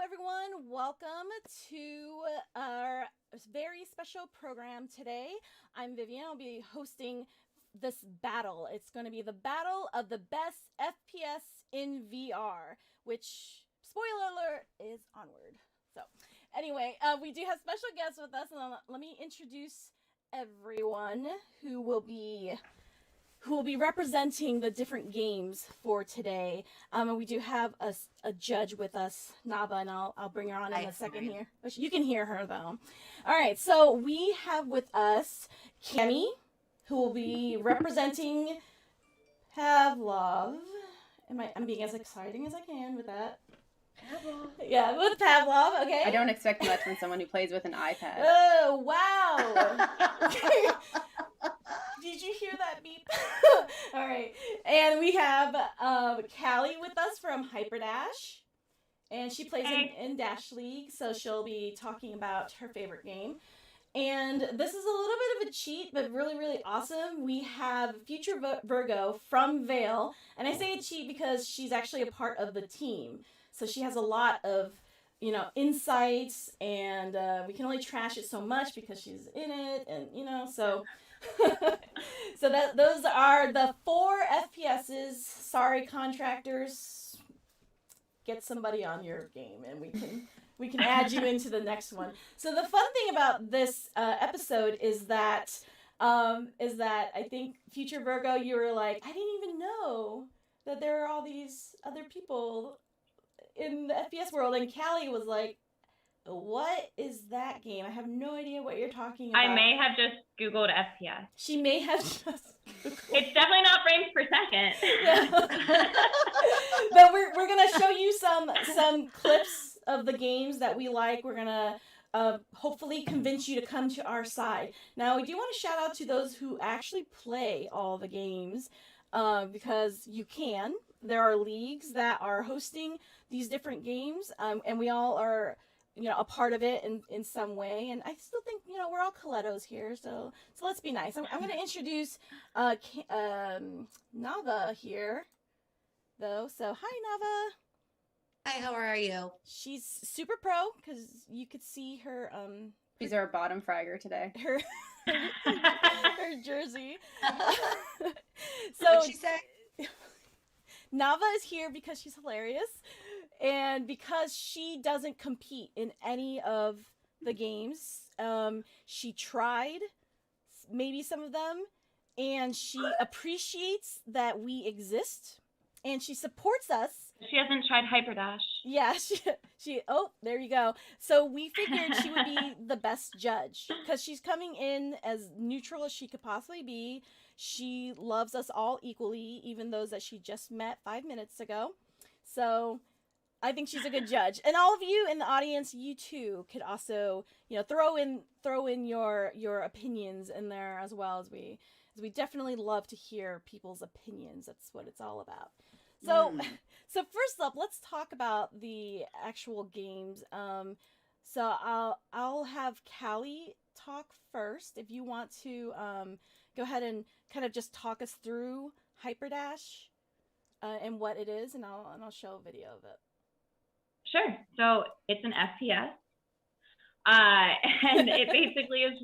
everyone. Welcome to our very special program today. I'm Vivian. I'll be hosting this battle. It's going to be the battle of the best FPS in VR, which, spoiler alert, is Onward. So, anyway, we do have special guests with us, and let me introduce everyone who will be representing the different games for today. And we do have a judge with us, Navah, and I'll bring her on in a second here. You can hear her, though. All right, so we have with us Kemi, who will be representing Pavlov. I'm being as exciting as I can with that. Pavlov. Yeah, with Pavlov, okay. I don't expect much from someone who plays with an iPad. Oh, wow. Did you hear that beep? All right. And we have Callie with us from Hyperdash. And she plays in Dash League, so she'll be talking about her favorite game. And this is a little bit of a cheat, but really, really awesome. We have futurevirgo from Vail. And I say a cheat because she's actually a part of the team. So she has a lot of, insights, and we can only trash it so much because she's in it, and, so... So those are the 4 FPSs. Sorry, contractors. Get somebody on your game, and we can add you into the next one. So the fun thing about this episode is that I think futurevirgo, you were like, I didn't even know that there are all these other people in the FPS world, and Callie was like, what is that game? I have no idea what you're talking about. I may have just Googled FPS. She may have just Googled. It's definitely not frames per second. Yeah. But we're going to show you some clips of the games that we like. We're going to hopefully convince you to come to our side. Now, we do want to shout out to those who actually play all the games because you can. There are leagues that are hosting these different games, and we all are... a part of it in some way, and I still think we're all Colettos here, so let's be nice. I'm going to introduce Navah here, though. So hi, Navah. Hi, how are you? She's super pro because you could see her. She's our bottom fragger today. Her jersey. So What'd she say? Navah is here because she's hilarious. And because she doesn't compete in any of the games, she tried maybe some of them, and she appreciates that we exist, and she supports us. She hasn't tried Hyperdash. Yeah, she oh, there you go. So we figured she would be the best judge, because she's coming in as neutral as she could possibly be. She loves us all equally, even those that she just met 5 minutes ago. So... I think she's a good judge, and all of you in the audience, you too could also, throw in your opinions in there as well, as we definitely love to hear people's opinions. That's what it's all about. So, so first up, let's talk about the actual games. So I'll have Callie talk first. If you want to go ahead and kind of just talk us through Hyperdash and what it is, and I'll show a video of it. Sure. So it's an FPS, and it basically is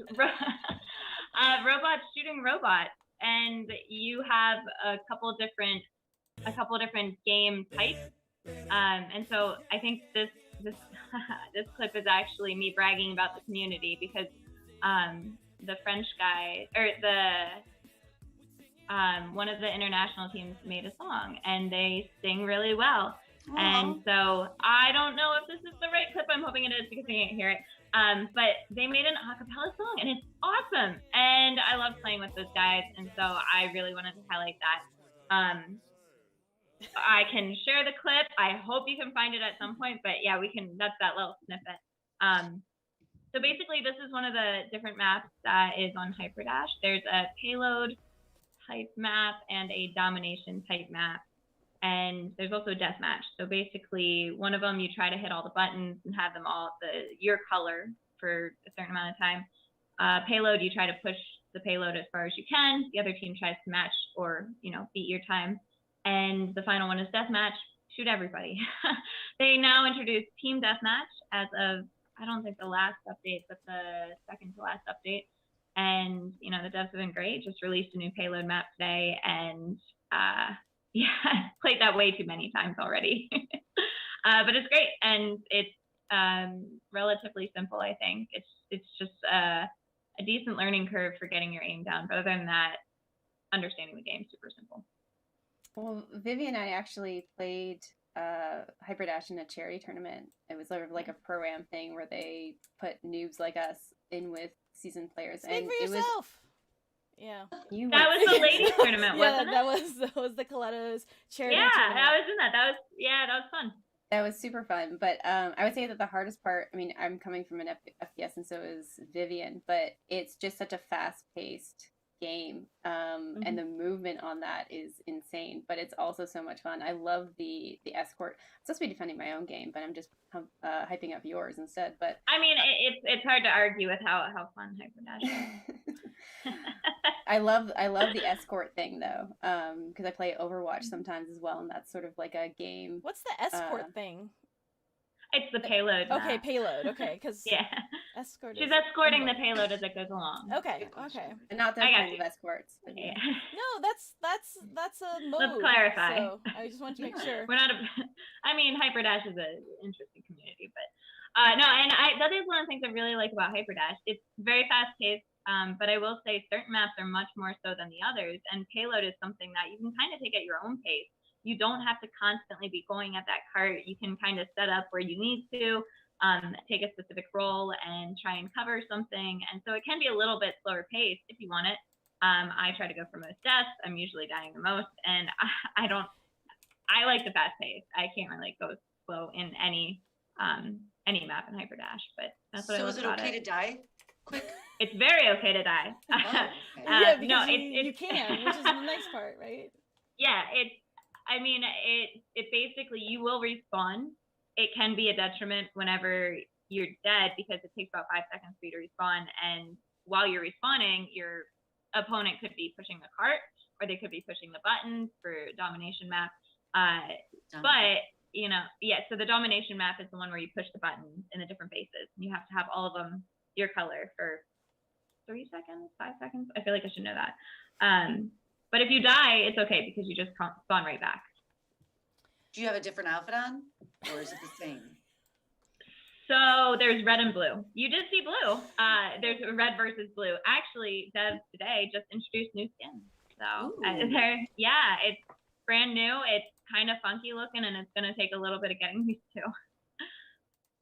robots shooting robots, and you have a couple different game types. And so I think this this clip is actually me bragging about the community, because the French guy, or one of the international teams, made a song, and they sing really well. Aww. And so I don't know if this is the right clip. I'm hoping it is, because I can't hear it. But they made an a cappella song, and it's awesome. And I love playing with those guys, and so I really wanted to highlight that. I can share the clip. I hope you can find it at some point. But yeah, we can. That's that little snippet. So basically, this is one of the different maps that is on Hyperdash. There's a payload type map and a domination type map. And there's also a deathmatch. So basically, one of them, you try to hit all the buttons and have them all your color for a certain amount of time. Payload, you try to push the payload as far as you can. The other team tries to match or beat your time. And the final one is deathmatch. shoot everybody. They now introduced Team Deathmatch as of, I don't think the last update, but the second to last update. And, you know, the devs have been great. Just released a new payload map today, and yeah, played that way too many times already. But it's great, and it's relatively simple, I think. It's just a decent learning curve for getting your aim down. But other than that, understanding the game, super simple. Well, Vivi and I actually played Hyperdash in a charity tournament. It was sort of like a pro-am thing where they put noobs like us in with seasoned players. Speak and for it yourself. Yeah. That was the ladies tournament, wasn't it? That was the Coletto's charity Yeah, tournament. I was in that. That was fun. That was super fun. But I would say that the hardest part, I mean, I'm coming from an FPS and so is Vivian, but it's just such a fast-paced game. And the movement on that is insane, but it's also so much fun. I love the escort. I'm supposed to be defending my own game, but I'm just hyping up yours instead. But I mean, it's hard to argue with how fun Hyperdash is. I love the escort thing though, because I play Overwatch sometimes as well, and that's sort of like a game. What's the escort thing? It's the payload. Okay, payload. Okay, because yeah, escort. She's escorting the payload as it goes along. Okay. And not those kinds of escorts. But yeah. No, that's a mode. Let's clarify. So I just want to make sure. We're not I mean, Hyperdash is an interesting community, but no, and that is one of the things I really like about Hyperdash. It's very fast paced. But I will say certain maps are much more so than the others, and payload is something that you can kind of take at your own pace. You don't have to constantly be going at that cart. You can kind of set up where you need to, take a specific role and try and cover something. And so it can be a little bit slower paced if you want it. I try to go for most deaths. I'm usually dying the most, and I like the fast pace. I can't really go slow in any map in Hyperdash, but that's what I love about it. So is it okay to die quick? It's very okay to die. Yeah, because no, you can, which is the nice part, right? Yeah, it basically, you will respawn. It can be a detriment whenever you're dead because it takes about 5 seconds for you to respawn, and while you're respawning, your opponent could be pushing the cart, or they could be pushing the buttons for domination map. But you know, yeah, so the domination map is the one where you push the buttons in the different bases, and you have to have all of them your color for 3 seconds, 5 seconds. I feel like I should know that. But if you die, it's okay because you just spawn right back. Do you have a different outfit on, or is it the same? So there's red and blue. You did see blue. There's red versus blue. Actually, devs today just introduced new skins. So it's brand new. It's kind of funky looking, and it's gonna take a little bit of getting used to.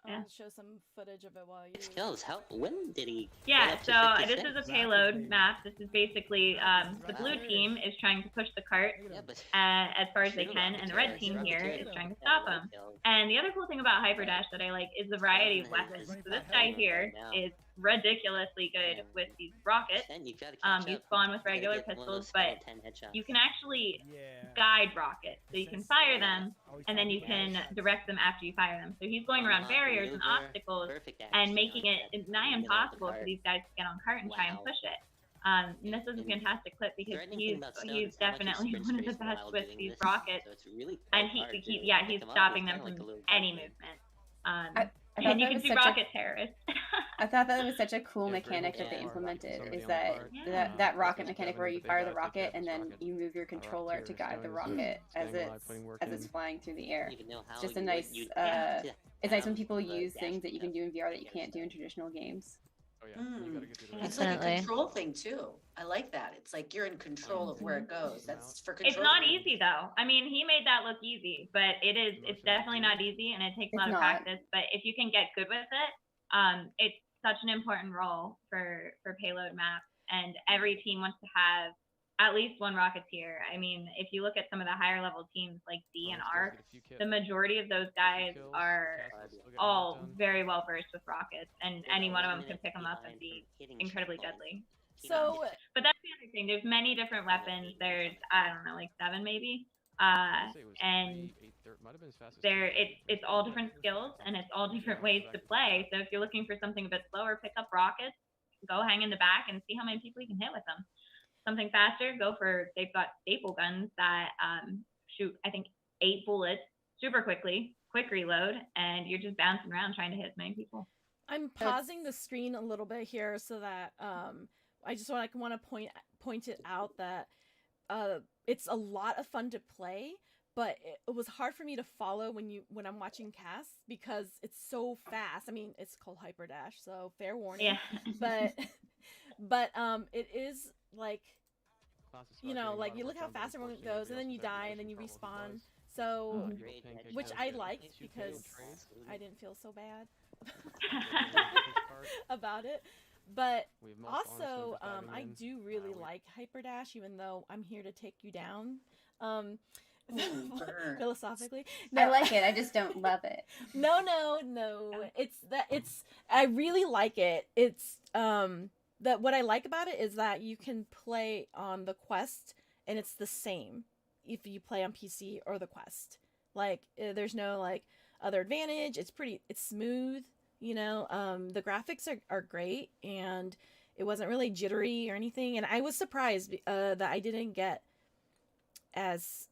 I'll show some footage of it while you. Skills. When did he? Yeah, so this is a payload map. This is basically the blue team is trying to push the cart as far as they can, and the red team here is trying to stop them. And the other cool thing about Hyperdash that I like is the variety of weapons. So this guy here is ridiculously good with these rockets. You spawn with regular pistols, but you can actually guide rockets. So you can fire them, and then you can direct them after you fire them. So he's going around barriers and obstacles and making it nigh impossible for these guys to get on cart and try and push it. And this is a fantastic clip because he's definitely one of the best with these rockets, and he's stopping them from any movement. And you can see rocket terrorists. I thought that was such a cool mechanic that they implemented, is that rocket mechanic where you fire the rocket and then you move your controller to guide the rocket as it's flying through the air. It's just a nice, it's nice when people use things that you can do in VR that you can't do in traditional games. It's like a control thing too. I like that. It's like you're in control of where it goes. That's for control. It's not easy though. I mean, he made that look easy, but it's definitely not easy, and it takes a lot of practice. But if you can get good with it, it's such an important role for payload maps, and every team wants to have at least one Rocketeer. I mean, if you look at some of the higher level teams like D and Arc, the majority of those guys are all very well versed with rockets, and any one of them can pick them up and be incredibly deadly. So, but that's the other thing. There's many different weapons. There's, I don't know, like 7 maybe, and it's all different skills, and it's all different ways to play. So if you're looking for something a bit slower, pick up rockets, go hang in the back, and see how many people you can hit with them. Something faster, they've got staple guns that shoot, I think, 8 bullets super quickly, quick reload, and you're just bouncing around trying to hit as many people. I'm pausing the screen a little bit here so that I just want to point it out that it's a lot of fun to play, but it was hard for me to follow when I'm watching casts because it's so fast. I mean, it's called Hyperdash, so fair warning. Yeah. but it is like, you know, like you look how fast everyone goes, and then you die, and then you respawn. So, which I liked because I didn't feel so bad about it. But also, I do really like Hyperdash, even though I'm here to take you down. Philosophically, no. I like it. I just don't love it. No. I really like it. It's that what I like about it is that you can play on the Quest, and it's the same if you play on PC or the Quest. Like, there's no like other advantage. It's smooth. You know, the graphics are great, and it wasn't really jittery or anything. And I was surprised that I didn't get as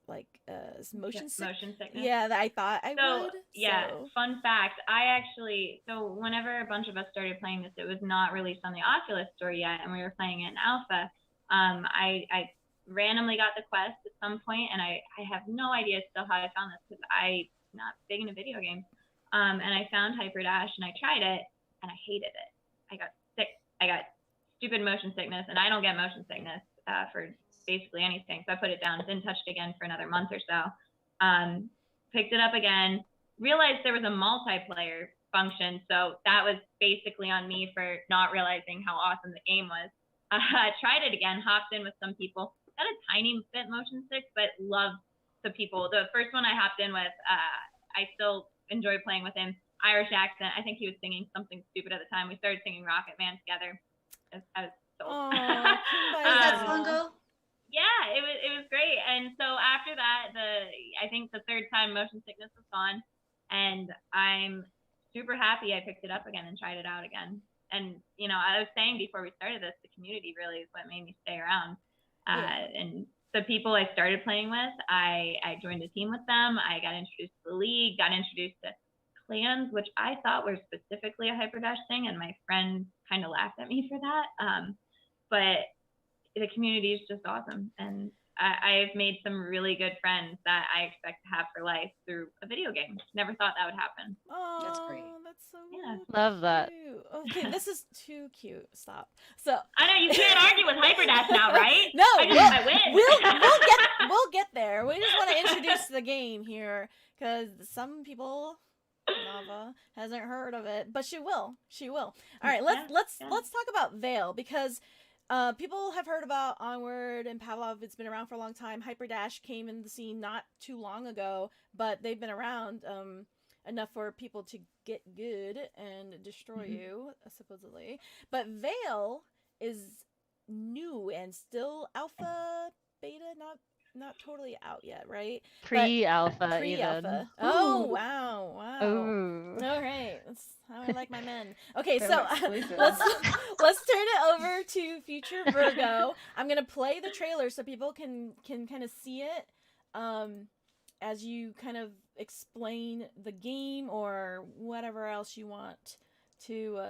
motion sickness. Yeah, that I thought I would. Yeah, fun fact. So whenever a bunch of us started playing this, it was not released on the Oculus store yet, and we were playing it in alpha. I randomly got the Quest at some point, and I have no idea still how I found this because I'm not big into video games. And I found Hyperdash and I tried it and I hated it. I got sick. I got stupid motion sickness, and I don't get motion sickness for basically anything. So I put it down, didn't touch it again for another month or so. Picked it up again, realized there was a multiplayer function. So that was basically on me for not realizing how awesome the game was. Tried it again, hopped in with some people, got a tiny bit motion sick, but loved the people. The first one I hopped in with, I still enjoy playing with him. Irish accent. I think he was singing something stupid at the time. We started singing Rocket Man together. I was sold. How did that song go? Yeah, it was great. And so after that, I think the third time motion sickness was gone, and I'm super happy I picked it up again and tried it out again. And you know, I was saying before we started this, the community really is what made me stay around. And the people I started playing with, I joined a team with them. I got introduced to the league, got introduced to clans, which I thought were specifically a Hyperdash thing, and my friend kind of laughed at me for that. But the community is just awesome, and I've made some really good friends that I expect to have for life through a video game. Never thought that would happen. Oh, that's great. That's so Love that. cute. Okay, this is too cute. Stop. So I know you can't argue with Hyperdash now, right? No, I win. we'll get there. We just want to introduce the game here because some people, Navah hasn't heard of it, but she will. All right, let's talk about Vail because people have heard about Onward and Pavlov. It's been around for a long time. Hyperdash came in the scene not too long ago, but they've been around enough for people to get good and destroy you, supposedly. But Vail is new and still alpha, beta, not totally out yet, right? Pre-alpha. Pre-alpha. Oh, wow. Ooh. All right. That's how I like my men. Okay, so let's turn it over to Future Virgo. I'm going to play the trailer so people can kind of see it as you kind of explain the game or whatever else you want to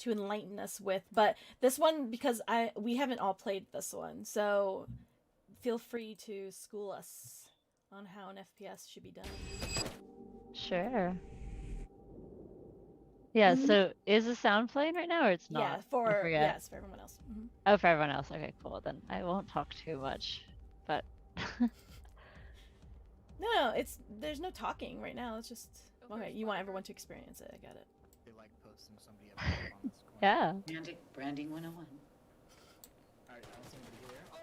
enlighten us with. But this one, because we haven't all played this one, so feel free to school us on how an FPS should be done. Sure. Yeah, so is the sound playing right now or it's not? Yeah, for everyone else. Mm-hmm. Oh, for everyone else. Okay, cool. Then I won't talk too much, but No, there's no talking right now. It's just okay. You want everyone to experience it. I get it. They like posting somebody up on this corner. yeah. Branding 101. Alright, I don't see anybody here. Oh,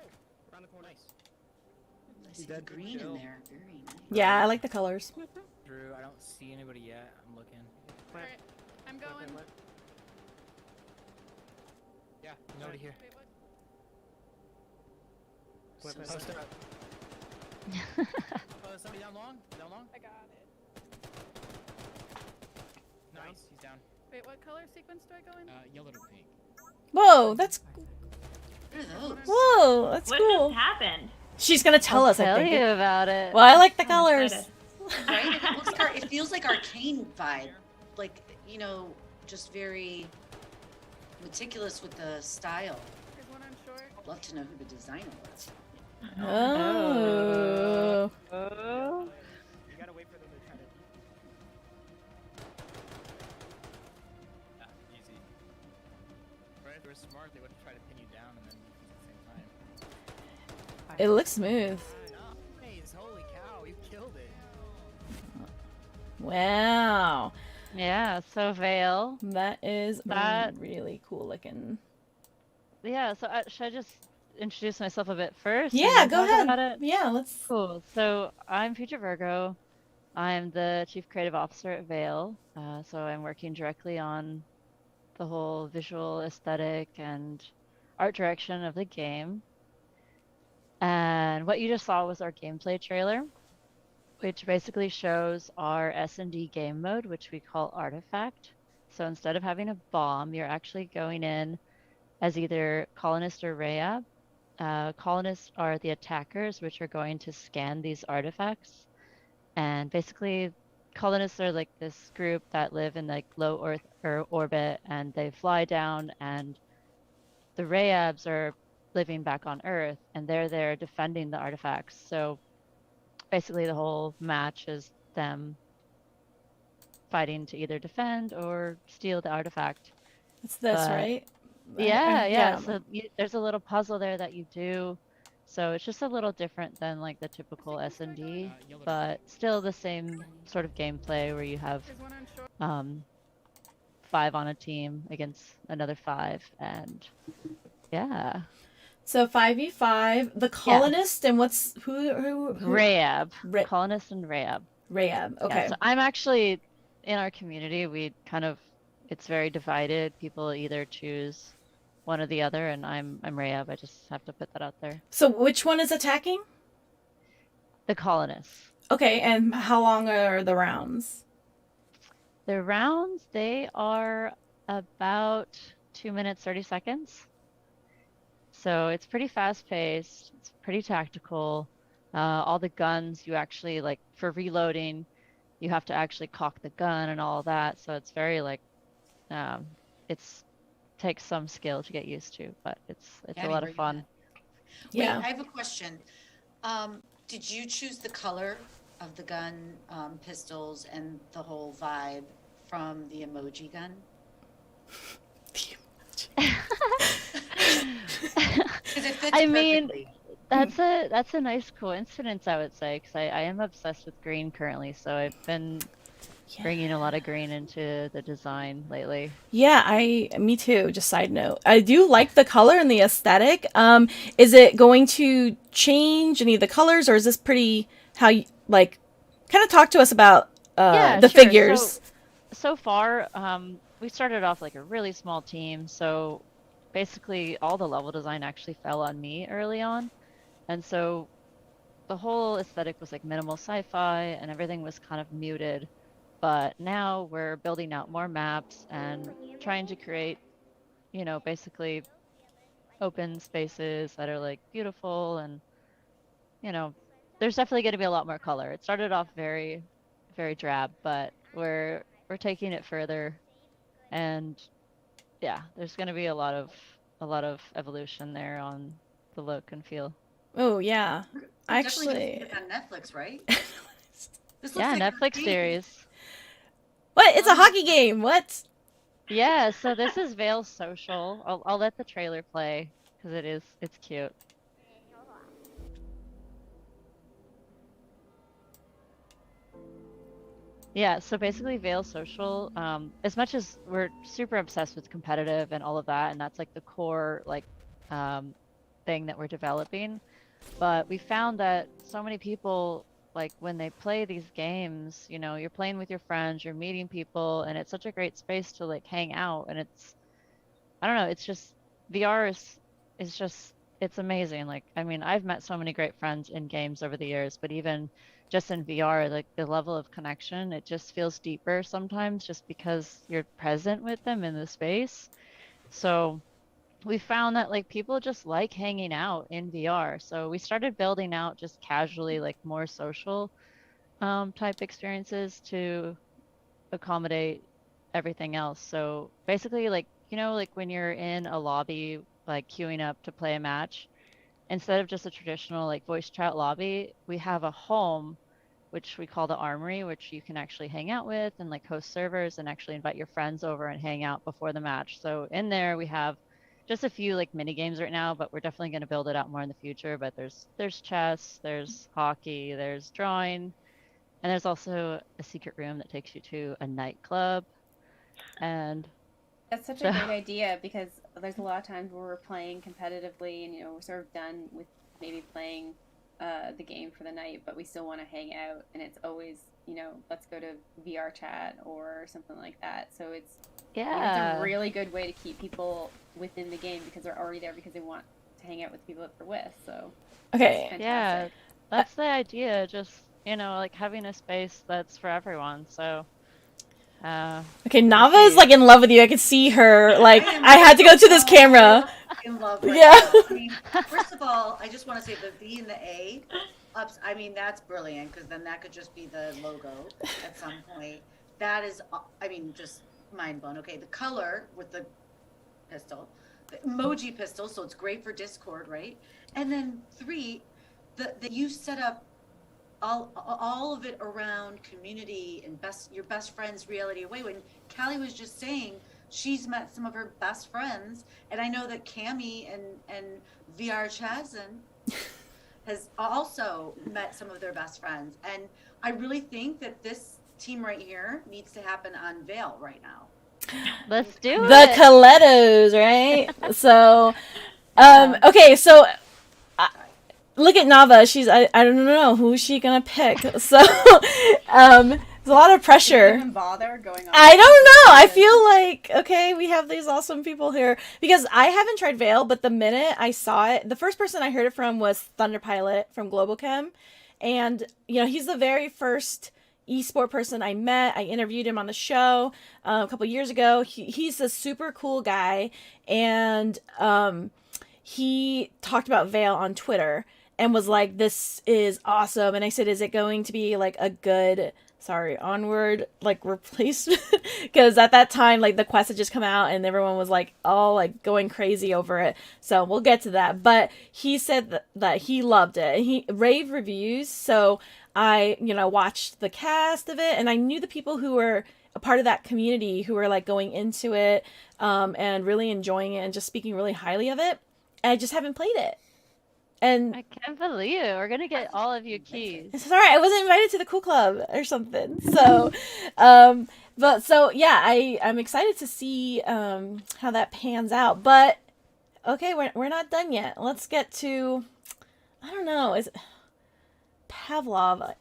around the corner. Nice. I see the green in there. Very nice. Yeah, I like the colors. Drew, I don't see anybody yet. I'm looking. Alright, I'm going. Yeah, nobody here. So Post sad. up. Somebody down long? I got it. Nice, he's down. Wait, what color sequence do I go in? Yellow to pink. Whoa, that's What are those? whoa, that's What cool. just happened? She's gonna tell us. I Tell think. you about it. Well, I like the I'm colors. excited. Right? It feels like arcane vibe. Like, you know, just very meticulous with the style. There's one on short. I'd love to know who the designer was. Oh. Oh. You gotta wait for them to try to. Easy. Right? If they were smart, they would try to pin you down and then defuse at the same time. It looks smooth. Nice. Holy cow, you killed it. Wow. Yeah, so Vail. That is That- really cool looking. Yeah, so should I just introduce myself a bit first? and Yeah, then go talk ahead. about it? Yeah, let's. Cool. So I'm Future Virgo. I'm the Chief Creative Officer at Vail. So I'm working directly on the whole visual aesthetic and art direction of the game. And what you just saw was our gameplay trailer, which basically shows our S&D game mode, which we call Artifact. So instead of having a bomb, you're actually going in as either colonist or Rayab. Colonists are the attackers, which are going to scan these artifacts. And basically, colonists are like this group that live in like low Earth or orbit, and they fly down. And the Rayabs are living back on Earth, and they're there defending the artifacts. So basically, the whole match is them fighting to either defend or steal the artifact. It's this, But- right? Yeah. So there's a little puzzle there that you do. So it's just a little different than like the typical S&D, but still the same sort of gameplay where you have There's one on short. 5 on a team against another 5, and yeah, So 5v5, the colonist, and what's who? Rayab, Ra- colonist and Rayab. Rayab. Yeah, Okay. so I'm actually in our community. It's very divided. People either choose one or the other, and I'm Rayab. I just have to put that out there. So which one is attacking? The colonists. Okay, and how long are the rounds? The rounds, they are about 2 minutes, 30 seconds. So it's pretty fast paced. It's pretty tactical. All the guns you actually like for reloading, you have to actually cock the gun and all that. So it's very like, it's takes some skill to get used to, but it's Annie, a lot where of you fun. at? Yeah. Wait, I have a question. Did you choose the color of the gun, pistols, and the whole vibe from the emoji gun? Because it fits I mean, perfectly. that's a nice coincidence, I would say, because I am obsessed with green currently, so I've been bringing a lot of green into the design lately. Yeah, me too. Just side note, I do like the color and the aesthetic. Is it going to change any of the colors, or is this pretty how you like? Kind of talk to us about the sure. figures. So far, we started off like a really small team, so basically all the level design actually fell on me early on, and so the whole aesthetic was like minimal sci-fi, and everything was kind of muted. But now we're building out more maps and trying to create, basically open spaces that are like beautiful, and there's definitely going to be a lot more color. It started off very, very drab, but we're taking it further, and yeah, there's going to be a lot of evolution there on the look and feel. Oh yeah, We're definitely gonna actually. see it on Netflix, right? This looks Yeah, like Netflix arcade. series. What? It's a hockey game. What? Yeah, so this is Vail's social. I'll let the trailer play because it's cute. Yeah, so basically Vail Social, as much as we're super obsessed with competitive and all of that, and that's like the core like thing that we're developing, but we found that so many people, like when they play these games, you're playing with your friends, you're meeting people, and it's such a great space to like hang out, and I don't know, it's just VR is just it's amazing. Like, I mean, I've met so many great friends in games over the years, but even just in VR, like the level of connection, it just feels deeper sometimes just because you're present with them in the space. So we found that like people just like hanging out in VR. So we started building out just casually, like more social type experiences to accommodate everything else. So basically, like, like when you're in a lobby, like queuing up to play a match, instead of just a traditional like voice chat lobby, we have a home, which we call the Armory, which you can actually hang out with and like host servers and actually invite your friends over and hang out before the match. So in there we have just a few like mini games right now, but we're definitely going to build it out more in the future. But there's chess, there's hockey, there's drawing, and there's also a secret room that takes you to a nightclub. And That's such a great idea, because there's a lot of times where we're playing competitively and, we're sort of done with maybe playing the game for the night, but we still want to hang out, and it's always, let's go to VR chat or something like that. So it's it's a really good way to keep people within the game because they're already there because they want to hang out with people that they're with. So Okay. Yeah, that's the idea. Just, like having a space that's for everyone. So Okay, Navah is like in love with you. I can see her. Like, I had to go to this camera. In love right Yeah. now. I mean, first of all, I just want to say the V and the A ups. I mean, that's brilliant, because then that could just be the logo at some point. That is, I mean, just mind blown. Okay, the color with the pistol, the emoji pistol, so it's great for Discord, right? And then 3, the you set up all of it around community and your best friends reality away. When Callie was just saying she's met some of her best friends, and I know that Cami and VR Chazin has also met some of their best friends, and I really think that this team right here needs to happen on Vail right now. let's do The it. Colettos, right? So, okay, so look at Navah. She's I don't know who's she gonna pick. So, there's a lot of pressure. Even bother going on. I don't know. I feel like, okay, we have these awesome people here because I haven't tried Vail, but the minute I saw it, the first person I heard it from was Thunder Pilot from Global Chem, and he's the very first esport person I met. I interviewed him on the show a couple years ago. He's a super cool guy, and he talked about Vail on Twitter and was like, "This is awesome." And I said, "Is it going to be like a good?" Onward, like, replacement, because at that time, like, the quest had just come out and everyone was like all like going crazy over it, so we'll get to that. But he said that he loved it, and he rave reviews, so I watched the cast of it, and I knew the people who were a part of that community who were like going into it and really enjoying it and just speaking really highly of it. I just haven't played it. And I can't believe it. We're gonna get all of you keys. Sorry, I wasn't invited to the cool club or something. So, but so yeah, I'm excited to see how that pans out. But okay, we're not done yet. Let's get to, I don't know, is it Pavlov?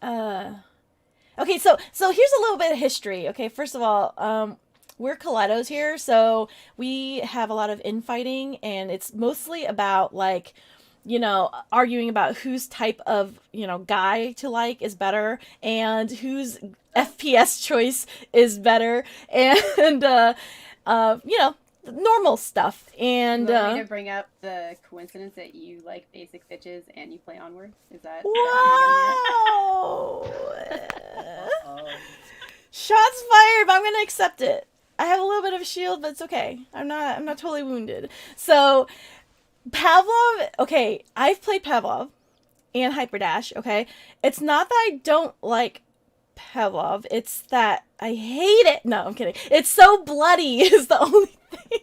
Okay, so here's a little bit of history. Okay, first of all, we're Colettos here, so we have a lot of infighting, and it's mostly about like, arguing about whose type of, guy to like is better and whose FPS choice is better, and normal stuff. And You want me to bring up the coincidence that you like basic bitches and you play Onward? Is that wow. Shots fired, but I'm gonna accept it. I have a little bit of a shield, but it's okay. I'm not totally wounded. So Pavlov, okay, I've played Pavlov and Hyperdash, okay? It's not that I don't like Pavlov, it's that I hate it. No, I'm kidding. It's so bloody is the only thing.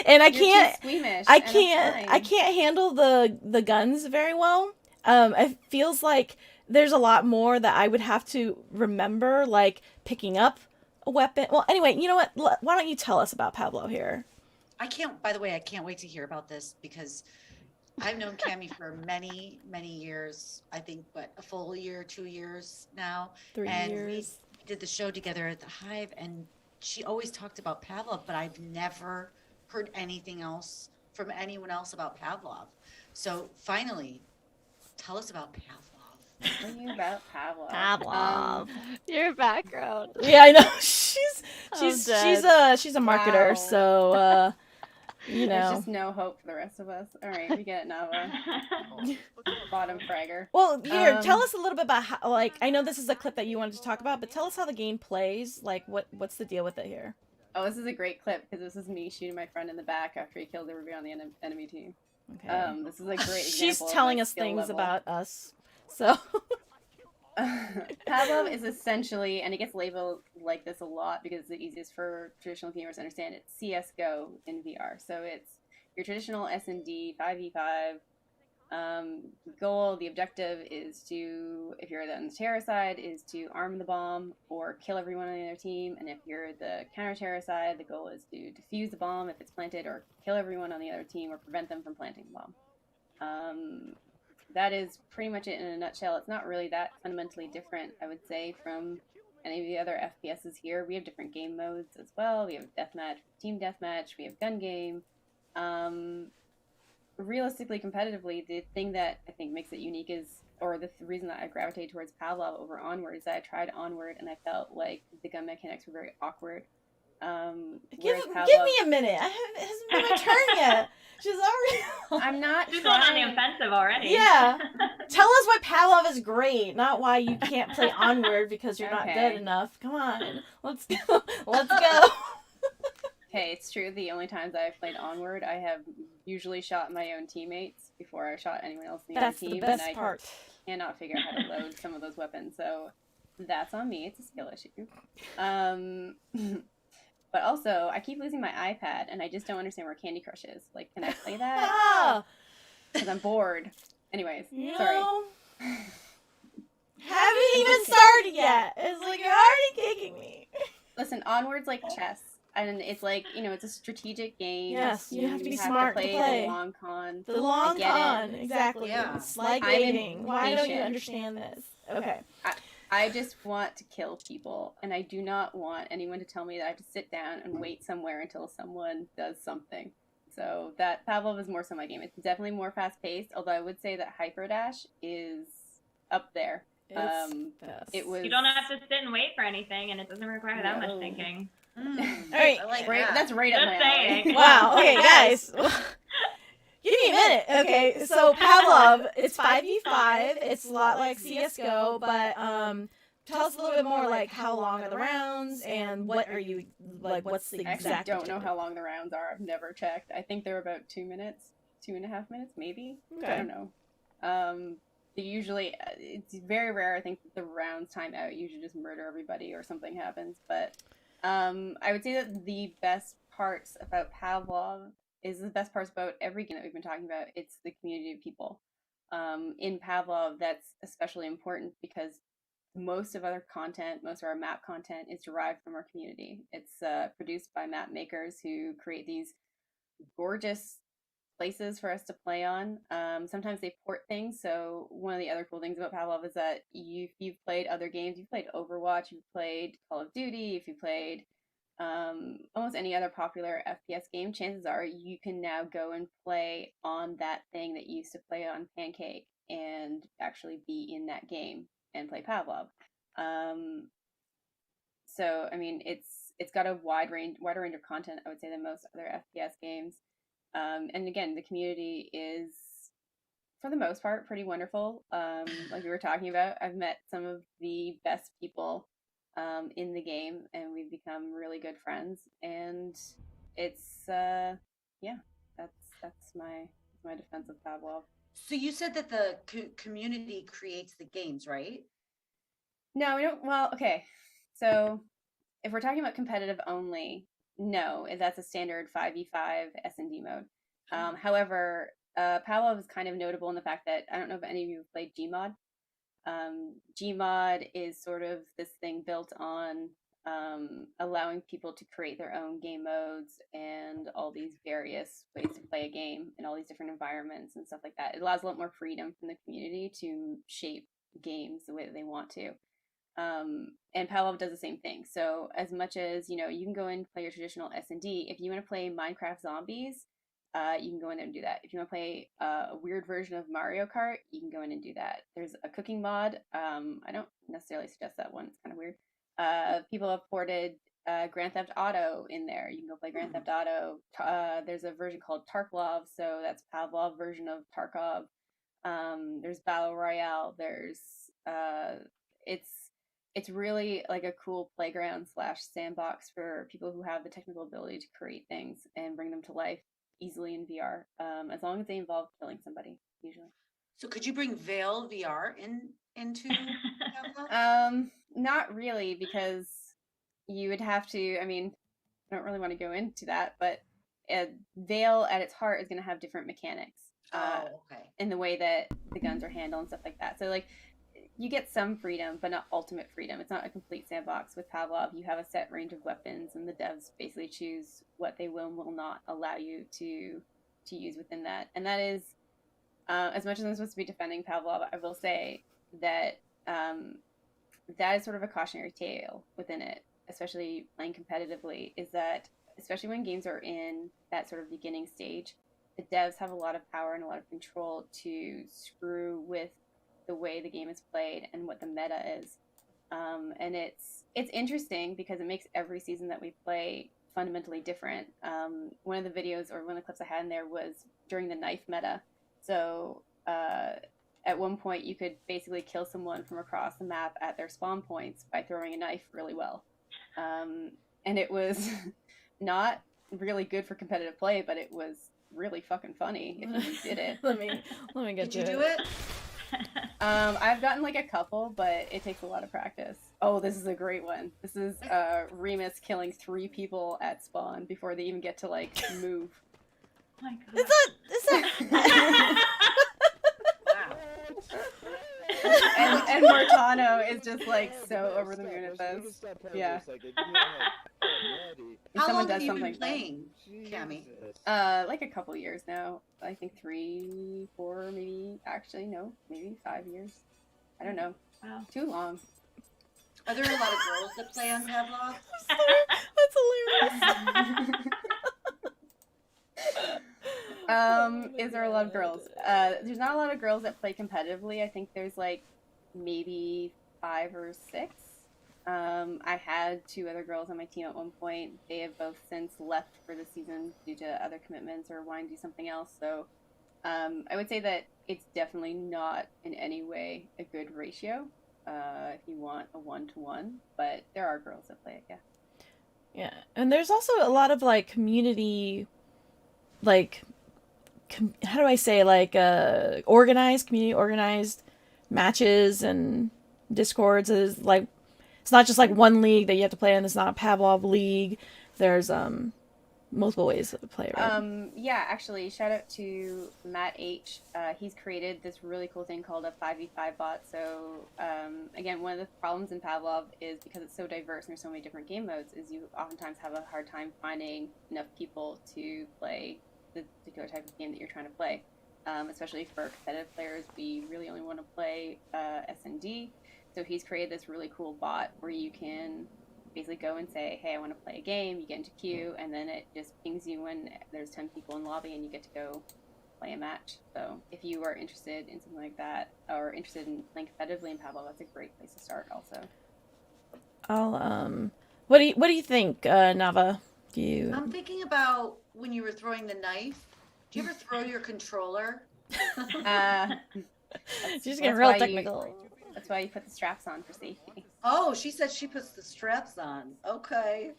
And I can't, too squeamish, I can't handle the guns very well. It feels like there's a lot more that I would have to remember, like picking up a weapon. Well, anyway, you know what? Why don't you tell us about Pavlov here? By the way, I can't wait to hear about this, because I've known Cami for many, many years. I think, a full year, 2 years now. 3 and years. We did the show together at the Hive, and she always talked about Pavlov, but I've never heard anything else from anyone else about Pavlov. So finally, tell us about Pavlov. Tell you about Pavlov. Pavlov. Your background. Yeah, I know. She's a marketer, Wow. so You There's know. just no hope for the rest of us. All right, we get it, Navah. Bottom fragger. Well, here, tell Um, us a little bit about how, like, I know this is a clip that you wanted to talk about, but tell us how the game plays. Like, what's the deal with it here? Oh, this is a great clip because this is me shooting my friend in the back after he killed everybody on the enemy team. Okay. This is a great She's example. telling of us skill things level. about us. So. Pavlov is essentially, and it gets labeled like this a lot because it's the easiest for traditional gamers to understand. It's CS:GO in VR. So it's your traditional S&D 5v5. Goal, the objective is to, if you're on the terror side, is to arm the bomb or kill everyone on the other team. And if you're the counter-terror side, the goal is to defuse the bomb if it's planted, or kill everyone on the other team or prevent them from planting the bomb. That is pretty much it in a nutshell. It's not really that fundamentally different, I would say, from any of the other FPSs here. We have different game modes as well. We have deathmatch, team deathmatch, we have gun game. Realistically, competitively, the thing that I think makes it unique is, or the reason that I gravitate towards Pavlov over Onward, is that I tried Onward and I felt like the gun mechanics were very awkward. Give me a minute. It hasn't been my turn yet. She's already. I'm not. She's going on the offensive already. Yeah. Tell us why Pavlov is great, not why you can't play Onward because you're not good enough. Come on, let's go. Let's go. Okay, it's true. The only times I've played Onward, I have usually shot my own teammates before I shot anyone else in the other team. That's the best and part. I cannot figure out how to load some of those weapons, so that's on me. It's a skill issue. But also, I keep losing my iPad, and I just don't understand where Candy Crush is. Like, can I play that? Because I'm bored. Anyways, sorry. Haven't even started yet. It's like you're already kicking me. Listen, Onward's like chess. And it's like, it's a strategic game. Yes, you have to be smart to play. The long con. The long con, exactly. Yeah. It's like dating. Why don't you understand this? Okay. I just want to kill people, and I do not want anyone to tell me that I have to sit down and wait somewhere until someone does something. So that Pavlov is more so my game. It's definitely more fast-paced, although I would say that Hyperdash is up there. It was. You don't have to sit and wait for anything, and it doesn't require that much thinking. All right, I like that. That's right Just up my alley. Wow. Okay, guys. Give me a minute. Okay, so Pavlov, it's 5v5. It's a lot like CS:GO, but tell us a little bit more, like how long are the rounds and what are you like? What's the exact? I actually don't know how long the rounds are. I've never checked. I think they're about 2 minutes, 2.5 minutes, maybe. Okay. I don't know. They usually, it's very rare. I think the rounds time out. You usually just murder everybody or something happens. But I would say that the best parts about Pavlov is the best parts about every game that we've been talking about. It's the community of people. In Pavlov, that's especially important because most of our content, most of our map content is derived from our community. It's produced by map makers who create these gorgeous places for us to play on. Sometimes they port things. So one of the other cool things about Pavlov is that you've played other games. You've played Overwatch, you've played Call of Duty, if you played almost any other popular FPS game, chances are you can now go and play on that thing that you used to play on Pancake and actually be in that game and play Pavlov. So I mean, it's got a wider range of content, I would say, than most other FPS games. And again, the community is, for the most part, pretty wonderful. Like we were talking about, I've met some of the best people in the game, and we've become really good friends. And it's that's my defense of Pavlov. So you said that the community creates the games, right? No, we don't. Well, okay. So if we're talking about competitive only, no, that's a standard 5v5 S&D mode. However, Pavlov is kind of notable in the fact that, I don't know if any of you have played Gmod. Gmod is sort of this thing built on allowing people to create their own game modes and all these various ways to play a game in all these different environments and stuff like that. It allows a lot more freedom from the community to shape games the way that they want to. And Pavlov does the same thing. So as much as, you can go in and play your traditional S&D, if you want to play Minecraft Zombies, you can go in there and do that. If you want to play a weird version of Mario Kart, you can go in and do that. There's a cooking mod. I don't necessarily suggest that one. It's kind of weird. People have ported Grand Theft Auto in there. You can go play Grand Theft Auto. There's a version called Tarkov, so that's Pavlov version of Tarkov. There's Battle Royale. There's it's really like a cool playground / sandbox for people who have the technical ability to create things and bring them to life easily in VR, as long as they involve killing somebody, usually. So could you bring Vail VR into Pavlov? Not really, because you would have to, I mean, I don't really want to go into that, but Vail at its heart is going to have different mechanics. Okay. In the way that the guns are handled and stuff like that. So like, you get some freedom, but not ultimate freedom. It's not a complete sandbox. With Pavlov, you have a set range of weapons, and the devs basically choose what they will and will not allow you to use within that. And that is, as much as I'm supposed to be defending Pavlov, I will say that that is sort of a cautionary tale within it, especially playing competitively, is that especially when games are in that sort of beginning stage, the devs have a lot of power and a lot of control to screw with the way the game is played and what the meta is. And it's interesting because it makes every season that we play fundamentally different. One of the videos or one of the clips I had in there was during the knife meta. So at one point you could basically kill someone from across the map at their spawn points by throwing a knife really well. And it was not really good for competitive play, but it was really fucking funny if you did it. let me get Did you to do it? I've gotten like a couple, but it takes a lot of practice. Oh, this is a great one. This is Remus killing 3 people at spawn before they even get to like move. Oh my God. Is that Wow. and Mortano is just like so over the moon at this. Yeah. How Someone long does have you something been playing, Cammy? like a couple years now. I think 3, 4, maybe. Actually, no, maybe 5 years. I don't know. Wow. Too long. Are there a lot of girls that play on Pavlov? That's hilarious. Is there a lot of girls? There's not a lot of girls that play competitively. I think there's like maybe 5 or 6. I had 2 other girls on my team at one point. They have both since left for the season due to other commitments or wanting to do something else. So I would say that it's definitely not in any way a good ratio if you want a 1-to-1, but there are girls that play it, yeah. Yeah, and there's also a lot of like community, like, how do I say, like community organized matches and discords. Is like, it's not just like one league that you have to play in. It's not a Pavlov league. There's multiple ways to play, right? Yeah, actually, shout out to Matt H. He's created this really cool thing called a 5v5 bot. So again, one of the problems in Pavlov is because it's so diverse and there's so many different game modes, is you oftentimes have a hard time finding enough people to play the particular type of game that you're trying to play. Especially for competitive players, we really only want to play S&D. So he's created this really cool bot where you can basically go and say, hey, I want to play a game. You get into queue, and then it just pings you when there's 10 people in lobby, and you get to go play a match. So if you are interested in something like that, or interested in playing competitively in Pavlov, that's a great place to start also. I'll what do you think, Navah? I'm thinking about when you were throwing the knife. Do you ever throw your controller? She's getting real technical. That's why you put the straps on for safety. Oh, she said she puts the straps on. Okay.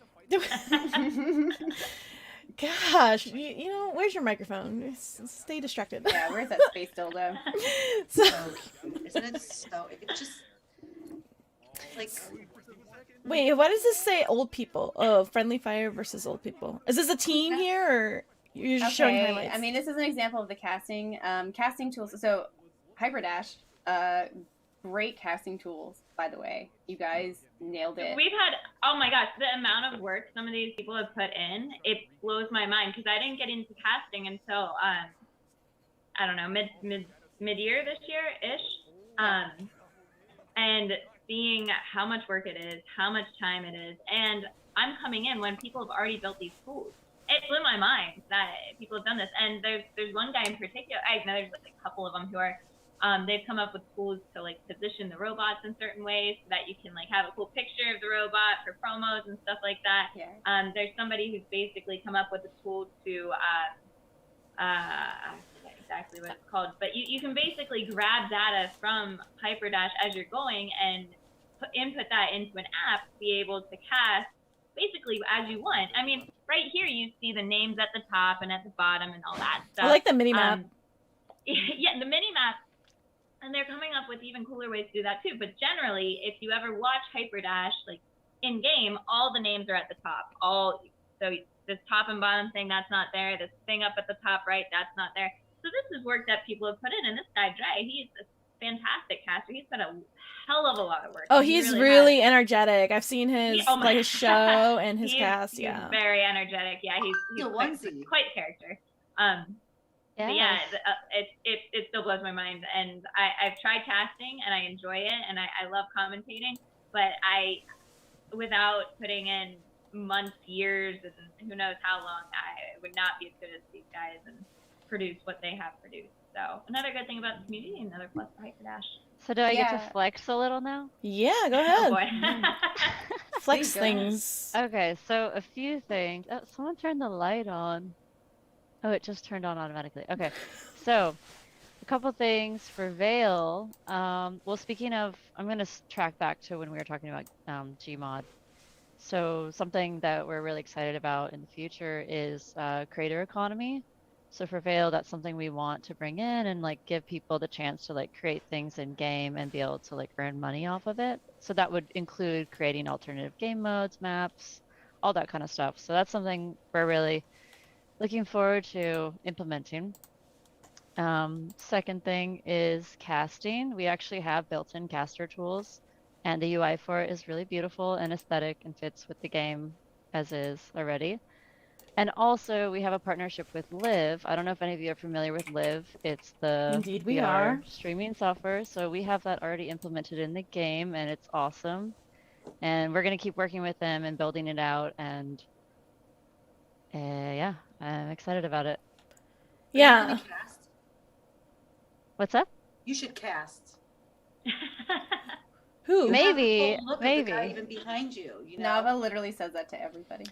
Gosh, you know, where's your microphone? Stay distracted. Yeah, where's that space dildo? So cute. Isn't it so? It just like. wait, why does this say old people? Oh, friendly fire versus old people. Is this a team here, or you're just showing highlights? I mean, this is an example of the casting tools. So, Hyperdash, great casting tools, by the way. You guys nailed it. We've had, oh my gosh, the amount of work some of these people have put in, it blows my mind, because I didn't get into casting until, I don't know, mid-year this year-ish. And seeing how much work it is, how much time it is, and I'm coming in when people have already built these tools. It blew my mind that people have done this. And there's one guy in particular, I know there's like a couple of them who are They've come up with tools to like position the robots in certain ways so that you can like have a cool picture of the robot for promos and stuff like that. Yeah. There's somebody who's basically come up with a tool to I forget exactly what it's called, but you can basically grab data from Hyperdash as you're going and input that into an app to be able to cast basically as you want. I mean, right here you see the names at the top and at the bottom and all that stuff. I like the mini map. Yeah, the mini map. And they're coming up with even cooler ways to do that too. But generally, if you ever watch Hyperdash, like in game, all the names are at the top. So this top and bottom thing, that's not there. This thing up at the top right, that's not there. So this is work that people have put in. And this guy Dre, he's a fantastic caster. He's put a hell of a lot of work. Oh, he's really energetic. I've seen his like his show and his cast. He's Yeah, very energetic. Yeah, he's quite a character. Yeah. But yeah, it still blows my mind, and I've tried casting and I enjoy it, and I love commentating, but without putting in months, years, and who knows how long, I would not be as good as these guys and produce what they have produced. So another good thing about the community, another plus for Hyperdash. So do I get to flex a little now? Yeah, go ahead. Oh boy. Flex things. Okay, so a few things. Oh, someone turned the light on. Oh, it just turned on automatically. Okay, so a couple things for Vail. Well, speaking of, I'm going to track back to when we were talking about Gmod. So something that we're really excited about in the future is creator economy. So for Vail, that's something we want to bring in and like give people the chance to like create things in game and be able to like earn money off of it. So that would include creating alternative game modes, maps, all that kind of stuff. So that's something we're really looking forward to implementing. Second thing is casting. We actually have built-in caster tools, and the UI for it is really beautiful and aesthetic and fits with the game as is already. And also, we have a partnership with Live. I don't know if any of you are familiar with Live. It's the Indeed we VR are. streaming software. So we have that already implemented in the game, and it's awesome. And we're going to keep working with them and building it out. And yeah, I'm excited about it. Yeah. What's up? You should cast. Who? You Maybe, have a full look maybe. Of the guy even behind you. You know? Navah literally says that to everybody.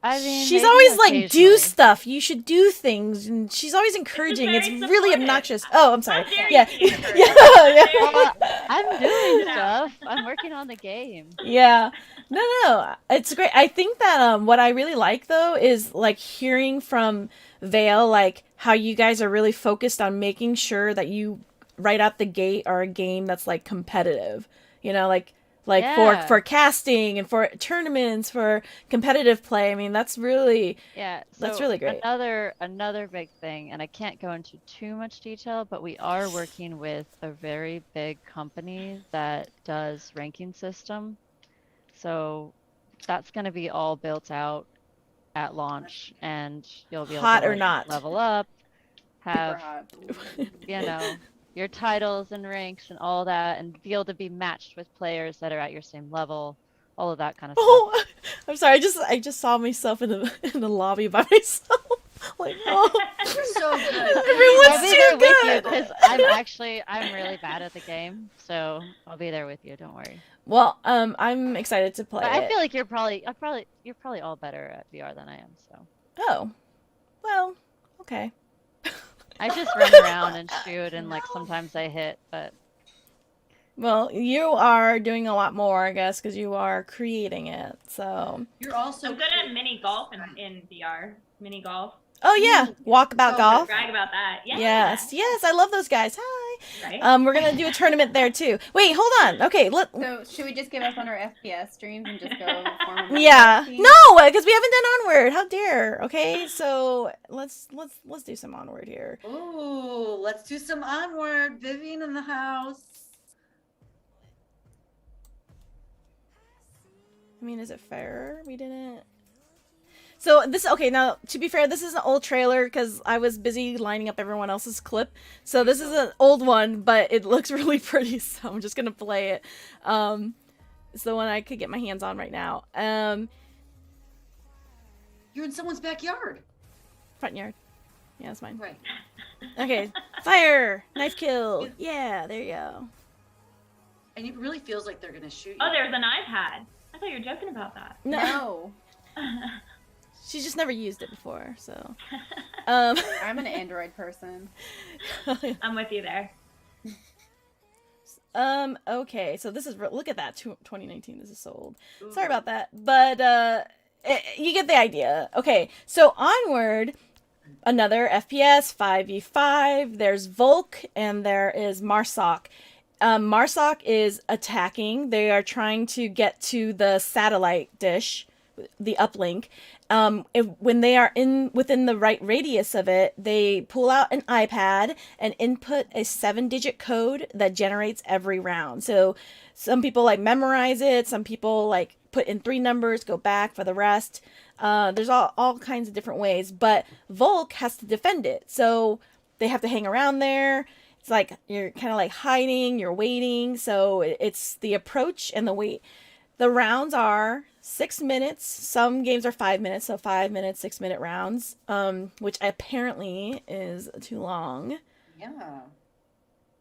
I mean, she's maybe always like, do occasionally. stuff. You should do things, and she's always encouraging. It's very really supportive. obnoxious. Oh, I'm sorry. How dare Yeah, you be encouraging? yeah. Well, I'm doing stuff. I'm working on the game. Yeah. No, it's great. I think that what I really like though is like hearing from Vail like how you guys are really focused on making sure that you right out the gate are a game that's like competitive. You know, like Yeah. for casting and for tournaments, for competitive play. I mean, that's really that's really great. Another big thing, and I can't go into too much detail, but we are working with a very big company that does ranking system. So that's going to be all built out at launch, and you'll be able Hot to or like, not. level up, have hot. you know your titles and ranks and all that, and be able to be matched with players that are at your same level, all of that kind of stuff. Oh, I'm sorry. I just saw myself in the lobby by myself. Like, oh, You're so good. everyone's I'll be too there with you good. because I'm really bad at the game, so I'll be there with you. Don't worry. Well, I'm excited to play But it. I feel like you're probably all better at VR than I am. So Oh, well, okay. I just run around and shoot, and like sometimes I hit, but Well, you are doing a lot more, I guess, because you are creating it. So. You're also I'm good at mini golf in VR. Mini golf. Oh yeah, walkabout golf. Brag about that. Yeah. Yes, I love those guys. Hi. Right? We're gonna do a tournament there too. Wait, hold on. Okay, So should we just give up on our FPS streams and just go form a yeah. team? No, because we haven't done Onward. How dare? Okay, so let's do some Onward here. Ooh, let's do some Onward. Vivian in the house. I mean, is it fair? We didn't. So this, okay, now to be fair, this is an old trailer because I was busy lining up everyone else's clip. So this is an old one, but it looks really pretty, so I'm just gonna play it. It's the one I could get my hands on right now. You're in someone's backyard. Front yard. Yeah, that's mine. Right. Okay, Fire! Knife kill! Yeah, there you go. And it really feels like they're gonna shoot you. Oh, there's an iPad. I thought you were joking about that. No. She's just never used it before, so. I'm an Android person. I'm with you there. Okay, so this is, look at that, 2019, this is so old. Ooh. Sorry about that, but, you get the idea. Okay, so Onward, another FPS, 5v5, there's Volk, and there is Marsoc. Marsoc is attacking. They are trying to get to the satellite dish, the uplink. When they are within the right radius of it, they pull out an iPad and input a 7-digit code that generates every round. So some people like memorize it. Some people like put in 3 numbers, go back for the rest. There's all kinds of different ways, but Volk has to defend it. So they have to hang around there. It's like you're kind of like hiding, you're waiting. So it's the approach and the wait. The rounds are 6 minutes. Some games are 5 minutes, so 5 minutes, 6-minute rounds, which apparently is too long. Yeah.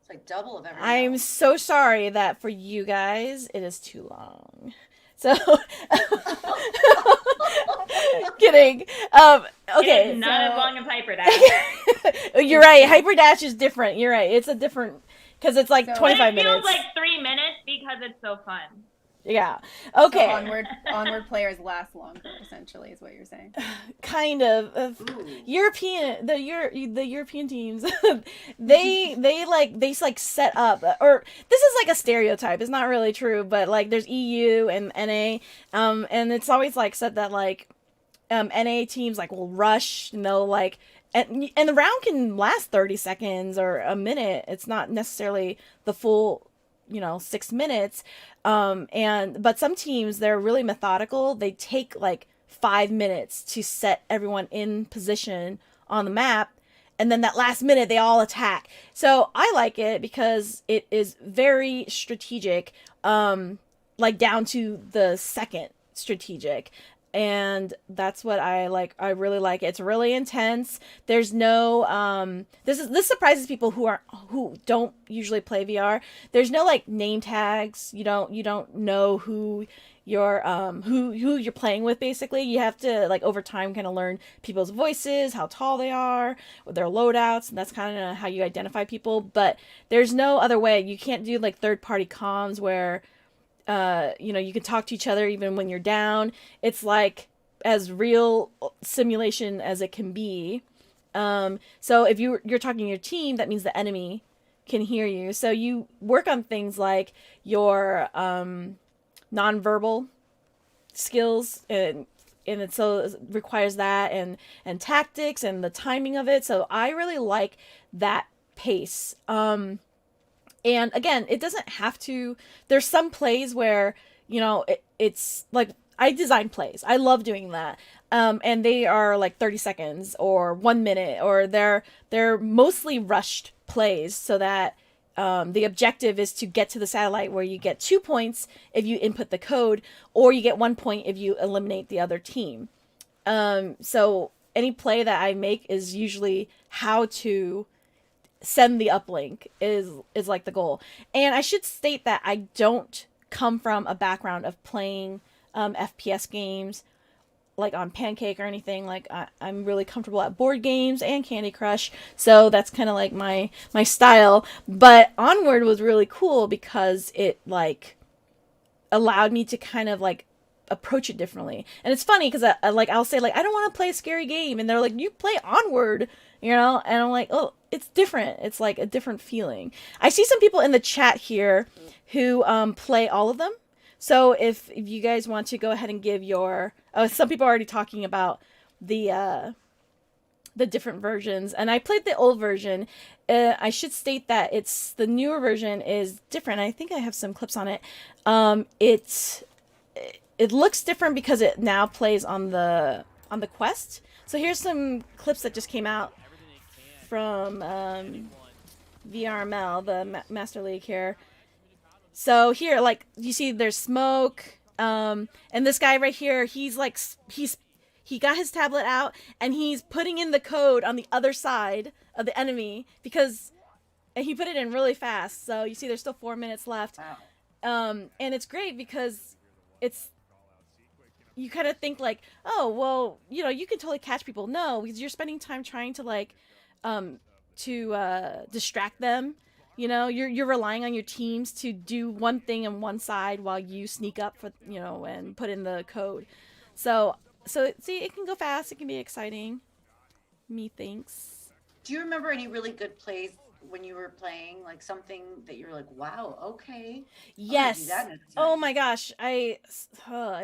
It's like double of everything. I'm so sorry that for you guys, it is too long. So, kidding. Okay. It is not as long as Hyperdash. You're right. Hyperdash is different. You're right. It's a different, because it's like 25 It feels minutes. like 3 minutes because it's so fun. Yeah. Okay. So onward players last longer, essentially, is what you're saying. Kind of. The European teams, they set up, or this is like a stereotype. It's not really true, but like there's EU and NA, and it's always like said that like, NA teams like will rush, and they'll like, and the round can last 30 seconds or a minute. It's not necessarily the full, 6 minutes. But some teams, they're really methodical. They take like 5 minutes to set everyone in position on the map. And then that last minute, they all attack. So I like it because it is very strategic, like down to the second strategic. And that's what I like. I really like it. It's really intense. There's no this surprises people who don't usually play VR. There's no like name tags. You don't know who you're who you're playing with. Basically, you have to like over time kind of learn people's voices, how tall they are, their loadouts, and that's kind of how you identify people. But there's no other way. You can't do like third-party comms where you can talk to each other even when you're down. It's like as real simulation as it can be. So if you're talking to your team, that means the enemy can hear you. So you work on things like your nonverbal skills, and so it requires that and tactics and the timing of it. So I really like that pace. And again, it doesn't have to, there's some plays where, it's like, I design plays. I love doing that. And they are like 30 seconds or 1 minute, or they're mostly rushed plays so that the objective is to get to the satellite, where you get 2 points if you input the code, or you get 1 point if you eliminate the other team. So any play that I make is usually how to send the uplink is like the goal. And I should state that I don't come from a background of playing FPS games like on Pancake or anything. Like I'm really comfortable at board games and Candy Crush, so that's kind of like my style. But Onward was really cool because it like allowed me to kind of like approach it differently. And it's funny because I'll say like, I don't want to play a scary game, and they're like, you play Onward, and I'm like, oh, it's different. It's like a different feeling. I see some people in the chat here who play all of them. So if you guys want to go ahead and give your, some people are already talking about the different versions, and I played the old version. I should state that the newer version is different. I think I have some clips on it. It looks different because it now plays on the Quest. So here's some clips that just came out from VRML, the Master League here. So here, like, you see there's smoke, and this guy right here, he's he got his tablet out and he's putting in the code on the other side of the enemy and he put it in really fast. So you see there's still 4 minutes left. Wow. And it's great because you kind of think like, oh, well, you can totally catch people. No, because you're spending time trying to like, distract them. You're relying on your teams to do one thing on one side while you sneak up for, and put in the code. So see, it can go fast. It can be exciting. Methinks. Do you remember any really good plays when you were playing, like something that you're like, wow, okay? Yes. Do that next Oh time. my gosh. I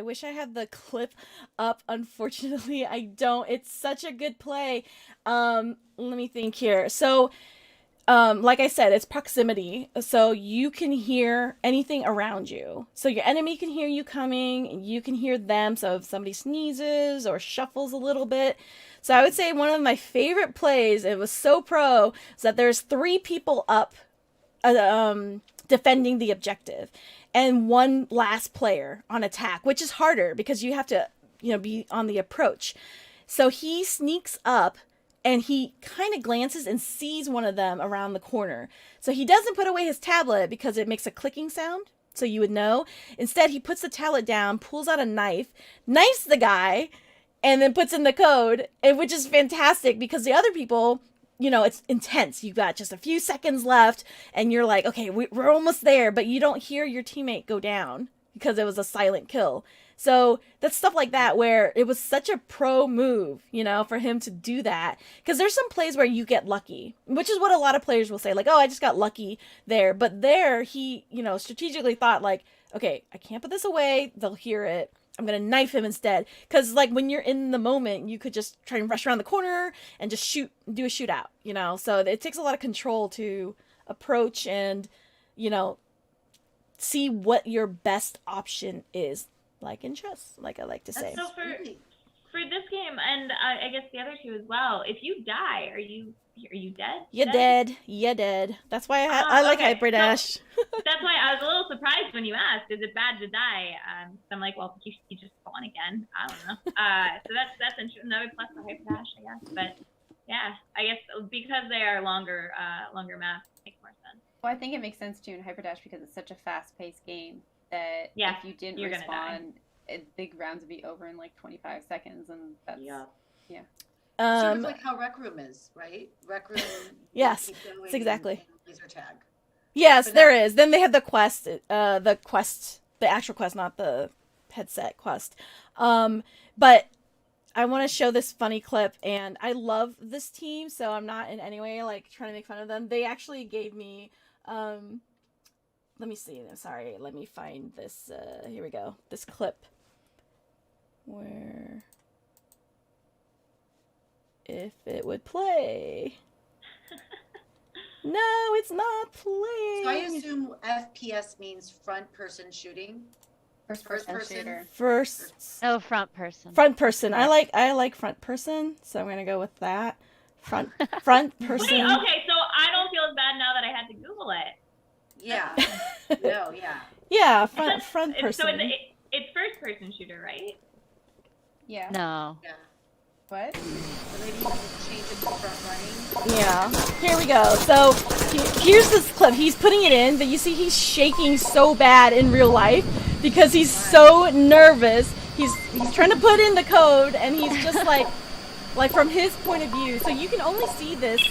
wish I had the clip up. Unfortunately, I don't. It's such a good play. Let me think here. So, like I said, it's proximity. So you can hear anything around you. So your enemy can hear you coming, and you can hear them. So if somebody sneezes or shuffles a little bit. So I would say one of my favorite plays, it was so pro, is that there's 3 people up defending the objective and one last player on attack, which is harder because you have to, be on the approach. So he sneaks up and he kind of glances and sees one of them around the corner. So he doesn't put away his tablet because it makes a clicking sound, so you would know. Instead, he puts the tablet down, pulls out a knife, knifes the guy, and then puts in the code, which is fantastic because the other people, it's intense. You've got just a few seconds left, and you're like, okay, we're almost there, but you don't hear your teammate go down because it was a silent kill. So that's stuff like that where it was such a pro move, for him to do that. Because there's some plays where you get lucky, which is what a lot of players will say, like, oh, I just got lucky there. But there, he, strategically thought, like, okay, I can't put this away. They'll hear it. I'm going to knife him instead. Because, like, when you're in the moment, you could just try and rush around the corner and just do a shootout, So it takes a lot of control to approach and, see what your best option is, like in chess, like I like to say. So for this game, and I guess the other two as well, if you die, are you dead? You're dead. You're dead. That's why I like okay. Hyperdash. So, that's why I was a little surprised when you asked, is it bad to die? So I'm like, well, you just spawn again. I don't know. So that's interesting. Another plus for Hyperdash, I guess. But yeah, I guess because they are longer maps, it makes more sense. Well, I think it makes sense too in Hyperdash because it's such a fast-paced game that if you didn't respawn, the rounds would be over in like 25 seconds, and that's sort of like how Rec Room is, right? Rec Room. Yes, it's exactly. Laser tag. Yes, there is. Then they have the quest, the actual quest, not the headset quest. But I want to show this funny clip, and I love this team, so I'm not in any way like trying to make fun of them. They actually gave me, let me see. I'm sorry. Let me find this. Here we go. This clip. Where, if it would play. No, it's not playing. So I assume FPS means front person shooting. First person shooter. Front person. Front person. I like front person, so I'm gonna go with that. Front person. Wait, okay, so I don't feel as bad now that I had to Google it. Yeah. No, yeah. Yeah, front person. So it's first person shooter, right? Yeah. No. Yeah. What? So maybe you can change it to front running. Yeah. Here we go. So here's this clip. He's putting it in, but you see he's shaking so bad in real life because he's so nervous. He's trying to put in the code, and he's just like from his point of view. So you can only see this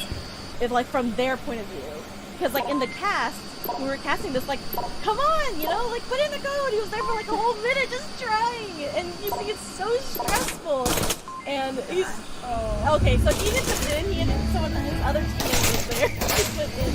like from their point of view. Because like in the cast, we were casting this like, come on, like put in the code. He was there for like a whole minute just trying, and you see it's so stressful. And he's okay. So he didn't put it in. He and someone his other teammate was there. He put in.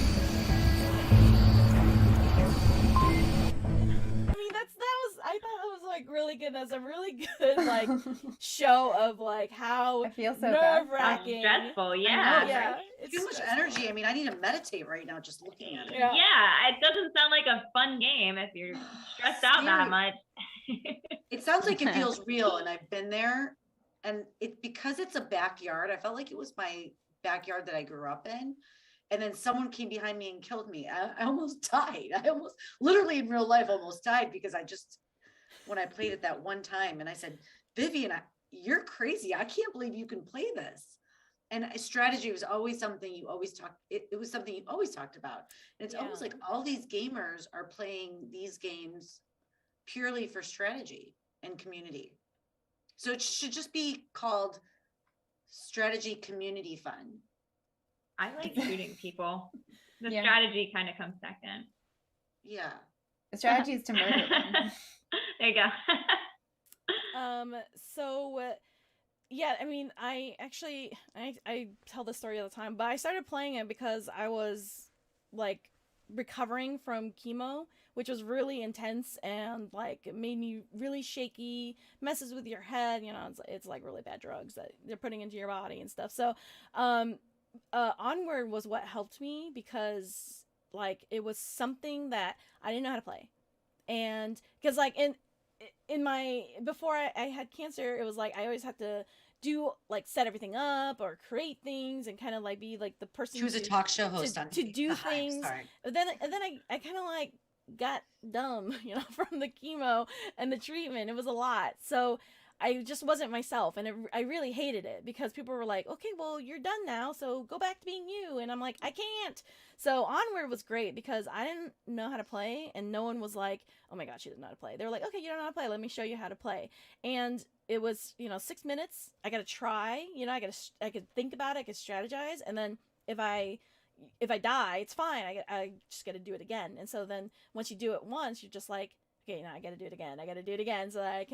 I thought that was like really good. That's a really good like show of like how I feel so nerve-wracking. Stressful, yeah. Yeah. It's too much energy. I mean, I need to meditate right now just looking at it. Yeah. Yeah, it doesn't sound like a fun game if you're stressed out that much. It sounds like it feels real, and I've been there. And because it's a backyard, I felt like it was my backyard that I grew up in. And then someone came behind me and killed me. I almost died. I almost, literally in real life, almost died because when I played it that one time, and I said, Vivian, you're crazy. I can't believe you can play this. And strategy was always something you always talked. It was something you always talked about. And it's almost like all these gamers are playing these games purely for strategy and community. So it should just be called strategy community fun. I like shooting people. The Yeah. strategy kind of comes second. Yeah. The strategy is to murder them. There you go. So yeah, I mean, I tell this story all the time, but I started playing it because I was like recovering from chemo, which was really intense and like it made me really shaky, messes with your head, you know, it's like really bad drugs that they're putting into your body and stuff. So Onward was what helped me because like it was something that I didn't know how to play. And because like in my before I had cancer, it was like I always had to do like set everything up or create things and kind of like be like the person She was a talk show host on to do the Hive, things. sorry. But then I kind of like got dumb, you know, from the chemo and the treatment. It was a lot. So I just wasn't myself, and I really hated it because people were like, okay, well, you're done now, so go back to being you. And I'm like, I can't. So Onward was great because I didn't know how to play, and no one was like, oh my god, she doesn't know how to play. They were like, okay, you don't know how to play, let me show you how to play. And it was, you know, 6 minutes. I gotta try, you know, I could think about it, I could strategize, and then if I die, it's fine. I just gotta do it again. And so then once you do it once, you're just like, okay, now I gotta do it again. I gotta do it again so that I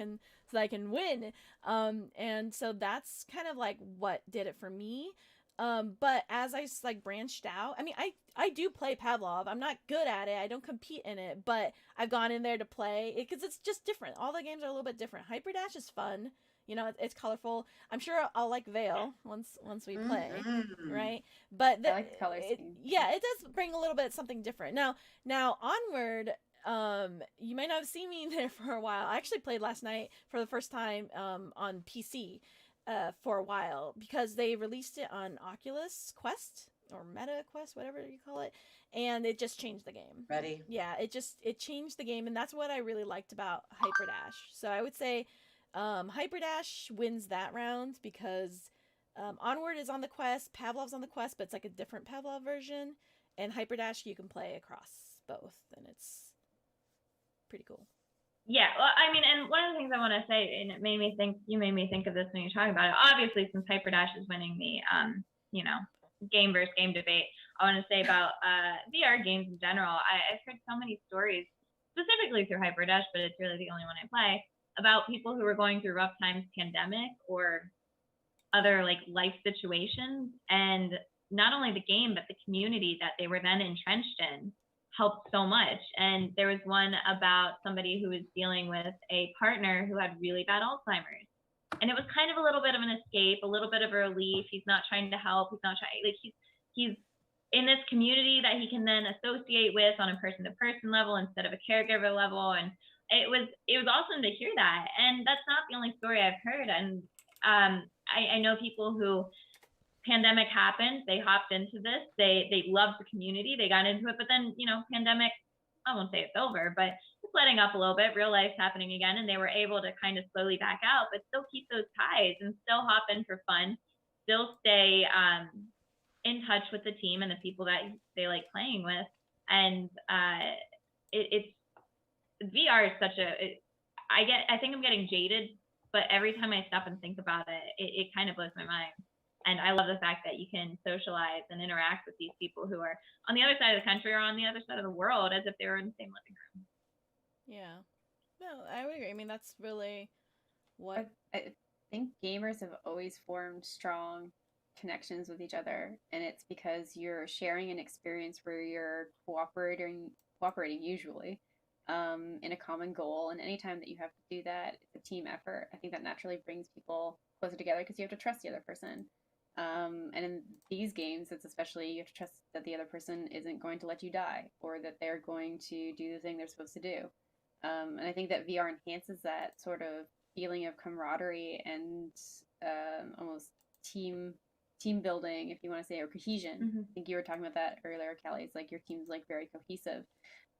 can win. And so that's kind of like what did it for me. But as I like branched out, I mean, I do play Pavlov. I'm not good at it. I don't compete in it, but I've gone in there to play it because it's just different. All the games are a little bit different. Hyperdash is fun. You know, it's colorful. I'm sure I'll like Vail once we play, right? But I like the color scheme. Yeah, it does bring a little bit something different. Now Onward, you might not have seen me there for a while. I actually played last night for the first time on PC for a while because they released it on Oculus Quest or Meta Quest, whatever you call it, and it just changed the game. Ready? Yeah, it changed the game, and that's what I really liked about Hyperdash. So I would say Hyperdash wins that round because Onward is on the Quest, Pavlov's on the Quest, but it's like a different Pavlov version, and Hyperdash you can play across both, and it's pretty cool. Yeah, well, I mean, and one of the things I want to say, and you made me think of this when you're talking about it. Obviously, since Hyperdash is winning the, you know, game versus game debate, I want to say about VR games in general. I've heard so many stories, specifically through Hyperdash, but it's really the only one I play, about people who were going through rough times, pandemic or other like life situations, and not only the game but the community that they were then entrenched in helped so much. And there was one about somebody who was dealing with a partner who had really bad Alzheimer's, and it was kind of a little bit of an escape, a little bit of a relief. He's not trying to help, he's not trying, like he's in this community that he can then associate with on a person-to-person level instead of a caregiver level. And it was awesome to hear that. And that's not the only story I've heard. And I know people who, pandemic happened, they hopped into this, they loved the community, they got into it, but then, you know, pandemic, I won't say it's over, but it's letting up a little bit, real life's happening again, and they were able to kind of slowly back out, but still keep those ties and still hop in for fun, still stay in touch with the team and the people that they like playing with. And it's VR is such a, I think I'm getting jaded, but every time I stop and think about it, it kind of blows my mind. And I love the fact that you can socialize and interact with these people who are on the other side of the country or on the other side of the world as if they were in the same living room. Yeah. No, I would agree. I mean, that's really what... I think gamers have always formed strong connections with each other, and it's because you're sharing an experience where you're cooperating usually in a common goal. And anytime that you have to do that, it's a team effort. I think that naturally brings people closer together because you have to trust the other person. And in these games, it's especially, you have to trust that the other person isn't going to let you die, or that they're going to do the thing they're supposed to do. And I think that VR enhances that sort of feeling of camaraderie and almost team building, if you want to say, or cohesion. Mm-hmm. I think you were talking about that earlier, Callie. It's like your team's like very cohesive,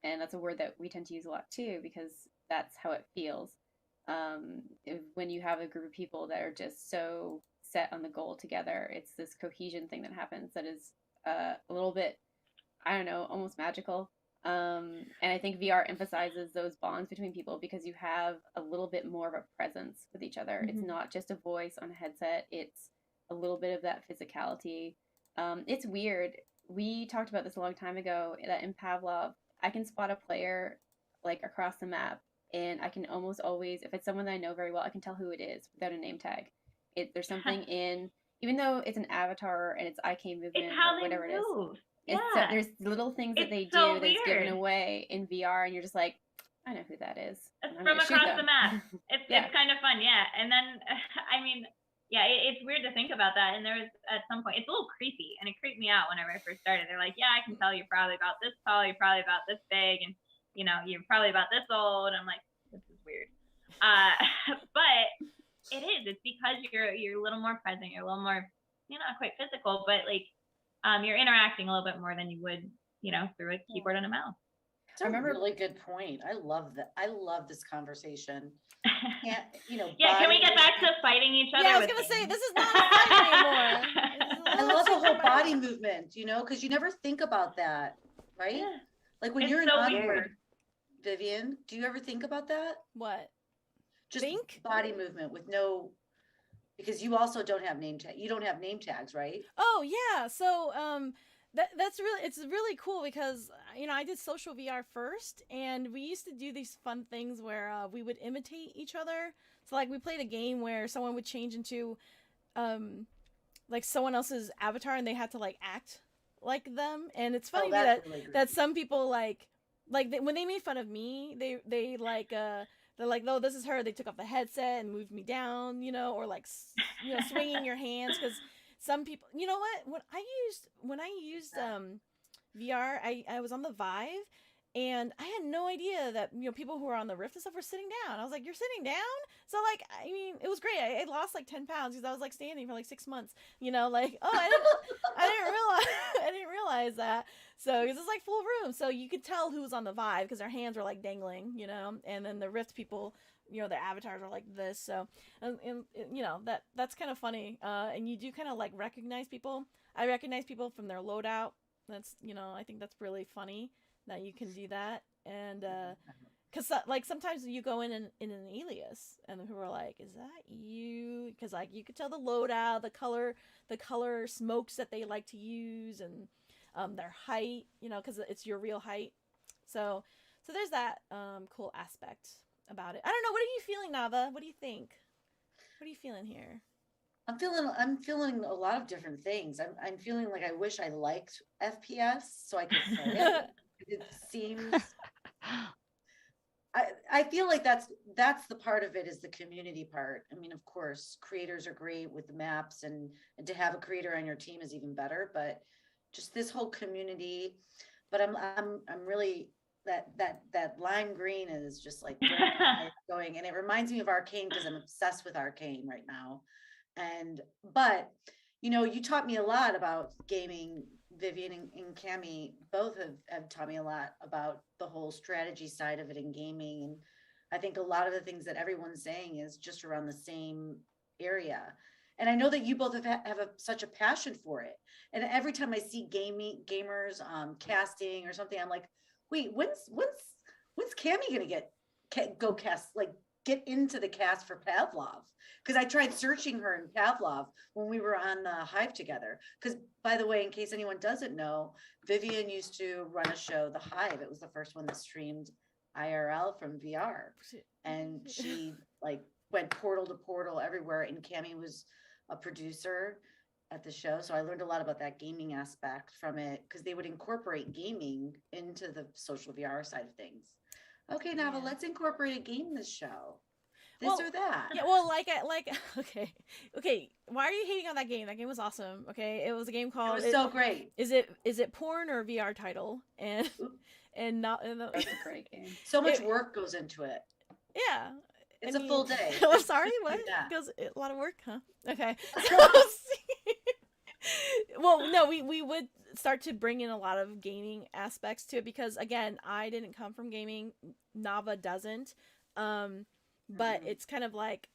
and that's a word that we tend to use a lot too, because that's how it feels. when you have a group of people that are just so set on the goal together, it's this cohesion thing that happens that is a little bit, I don't know, almost magical. And I think VR emphasizes those bonds between people because you have a little bit more of a presence with each other. It's not just a voice on a headset. It's a little bit of that physicality. It's weird. We talked about this a long time ago that in Pavlov, I can spot a player like across the map, and I can almost always, if it's someone that I know very well, I can tell who it is without a name tag. There's something in, even though it's an avatar and it's IK movement It's how or they whatever move. it is. Yeah. There's little things that It's they so do that's given weird. away in VR, and you're just like, I know who that is. It's and I'm from gonna shoot across the them. map. It's Yeah. it's kind of fun, yeah. And then, I mean, yeah, it's weird to think about that. And there was at some point, it's a little creepy, and it creeped me out whenever I first started. They're like, yeah, I can tell you're probably about this tall, you're probably about this big, and you're probably about this old. I'm like, this is weird. But it is. It's because you're a little more present. You're a little more, not quite physical, but like, you're interacting a little bit more than you would, through a keyboard and a mouse. That's a really good point. I love that. I love this conversation. Yeah, can we get back to fighting each other? Yeah, I was gonna say this is not a fight anymore. I love the whole body movement, because you never think about that, right? Yeah. Like when It's you're in so Onward, weird. Vivian, do you ever think about that? What? Just Think? body movement with no, because you also don't have name tag. You don't have name tags, right? Oh yeah. So it's really cool because I did social VR first, and we used to do these fun things where we would imitate each other. So like we played a game where someone would change into like someone else's avatar, and they had to like act like them. And it's funny that some people when they made fun of me, they like they're like, no, this is her. They took off the headset and moved me down, or like swinging your hands, because some people, you know what? When I used VR, I was on the Vive, and I had no idea that people who were on the Rift and stuff were sitting down. I was like, you're sitting down? So like, I mean, it was great. I lost like 10 pounds because I was like standing for like 6 months. Like, oh, I didn't realize that. So because it's like full room, so you could tell who was on the Vive because their hands were like dangling, and then the Rift people, their avatars are like this. So, and that's kind of funny. And you do kind of like recognize people. I recognize people from their loadout. That's I think that's really funny that you can do that. And because like sometimes you go in an alias, and people are like, "Is that you?" Because like you could tell the loadout, the color smokes that they like to use, and their height, because it's your real height. So there's that cool aspect about it. I don't know. What are you feeling, Navah? What do you think? What are you feeling here? I'm feeling a lot of different things. I'm feeling like I wish I liked FPS so I could play it. It seems. I feel like that's the part of it, is the community part. I mean, of course, creators are great with the maps, and to have a creator on your team is even better. But just this whole community. But I'm really that lime green is just like going, and it reminds me of Arcane because I'm obsessed with Arcane right now. But you taught me a lot about gaming. Vivian and Cami both have taught me a lot about the whole strategy side of it in gaming, and I think a lot of the things that everyone's saying is just around the same area. And I know that you both have such a passion for it. And every time I see gamers casting or something, I'm like, wait, when's Cami gonna go cast, like get into the cast for Pavlov? Because I tried searching her in Pavlov when we were on the Hive together. Because by the way, in case anyone doesn't know, Vivian used to run a show, the Hive. It was the first one that streamed IRL from VR, and she like went portal to portal everywhere. And Cami was a producer at the show, so I learned a lot about that gaming aspect from it, because they would incorporate gaming into the social VR side of things. Okay, Navah, let's incorporate a game in this show. This or that. Yeah, well, okay. Why are you hating on that game? That game was awesome. Okay, it was a game called. It was so great. Is it porn or VR title? And That's a great game. So much work goes into it. Yeah. It's a full day. Oh, sorry, what? Yeah. Goes a lot of work, huh? Okay. Well, no, we would start to bring in a lot of gaming aspects to it, because again, I didn't come from gaming. Navah doesn't. but it's kind of like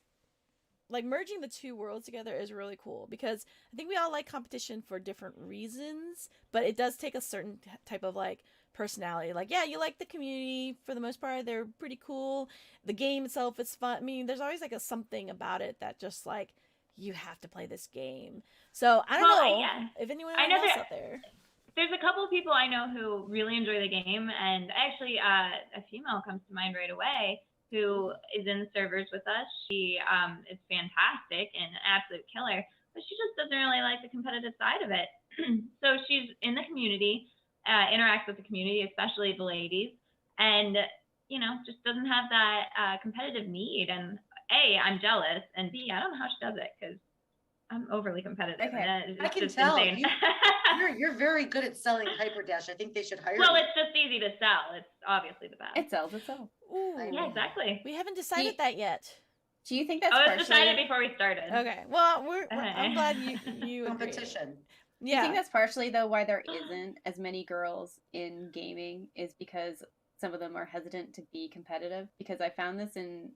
merging the two worlds together is really cool, because I think we all like competition for different reasons, but it does take a certain type of like personality. Like, yeah, you like the community for the most part, they're pretty cool. The game itself is fun. I mean, there's always like a something about it that just like you have to play this game. So I don't know if anyone else out there. There's a couple of people I know who really enjoy the game, and actually a female comes to mind right away who is in the servers with us. She is fantastic and an absolute killer, but she just doesn't really like the competitive side of it. So she's in the community, interacts with the community, especially the ladies, and just doesn't have that competitive need. And A, I'm jealous, and B, I don't know how she does it, because I'm overly competitive. Okay. I can tell. You're very good at selling Hyperdash. I think they should hire you. Well, it's just easy to sell. It's obviously the best. It sells itself. Ooh. Yeah, exactly. We haven't decided that yet. Do you think that's partially... it was decided before we started. Okay. Well, I'm glad you competition. Yeah. Do you think that's partially, though, why there isn't as many girls in gaming, is because some of them are hesitant to be competitive? Because I found this in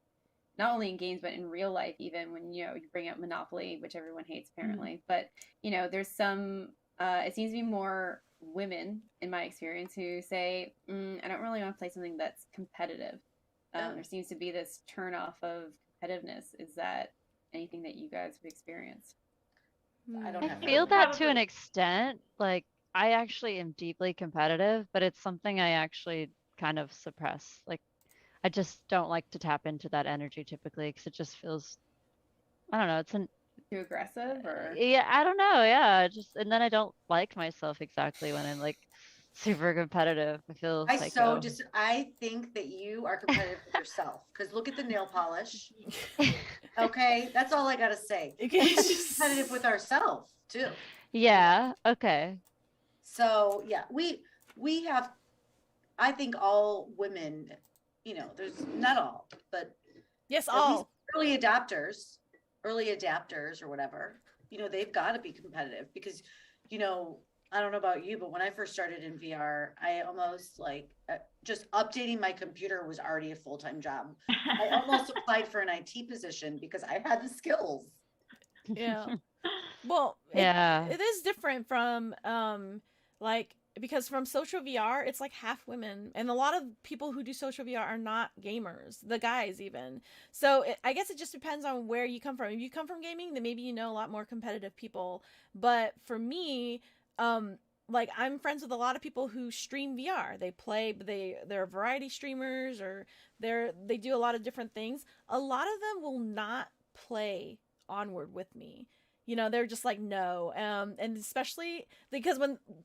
not only in games, but in real life, even when, you bring up Monopoly, which everyone hates apparently. But, there's some, it seems to be more women, in my experience, who say, I don't really want to play something that's competitive. There seems to be this turn off of competitiveness. Is that anything that you guys have experienced? I feel that to an extent. Like, I actually am deeply competitive, but it's something I actually kind of suppress. Like, I just don't like to tap into that energy typically, because it just feels, I don't know, it's too aggressive, or yeah, I don't know, yeah, and then I don't like myself exactly when I'm like super competitive. I feel psycho. I think that you are competitive with yourself, because look at the nail polish. Okay, that's all I gotta say. We're competitive with ourselves too. Yeah. Okay. So yeah, we have, I think all women, there's not all, but yes, all early adapters or whatever, they've got to be competitive, because, I don't know about you, but when I first started in VR, I almost just updating my computer was already a full-time job. I almost applied for an IT position because I had the skills. Yeah. Well, yeah, it is different from because from social VR, it's like half women, and a lot of people who do social VR are not gamers, the guys even. So I guess it just depends on where you come from. If you come from gaming, then maybe you know a lot more competitive people. But for me, I'm friends with a lot of people who stream VR. They play, they're variety streamers, or they do a lot of different things. A lot of them will not play Onward with me. They're just like, no. And especially because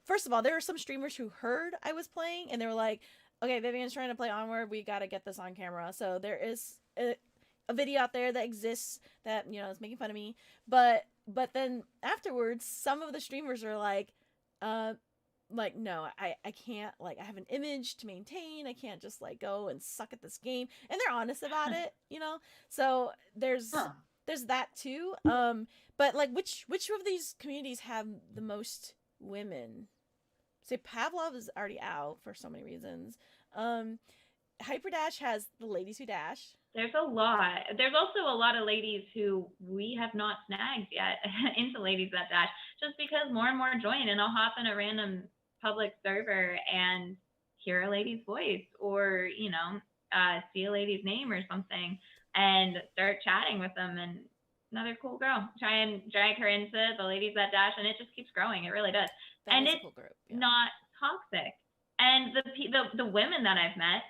first of all, there are some streamers who heard I was playing and they were like, okay, Vivian's trying to play Onward. We got to get this on camera. So there is a video out there that exists that, is making fun of me. But then afterwards, some of the streamers are like, no, I can't, I have an image to maintain. I can't just go and suck at this game. And they're honest about it, So there's that too. But which of these communities have the most women? Say Pavlov is already out for so many reasons. Hyperdash has the ladies who dash. There's a lot. There's also a lot of ladies who we have not snagged yet into ladies that dash, just because more and more join, and I'll hop in a random public server and hear a lady's voice, or see a lady's name or something, and start chatting with them, and another cool girl, try and drag her into the ladies that dash, and it just keeps growing. It really does. And it's cool group, yeah. Not toxic. And the women that I've met,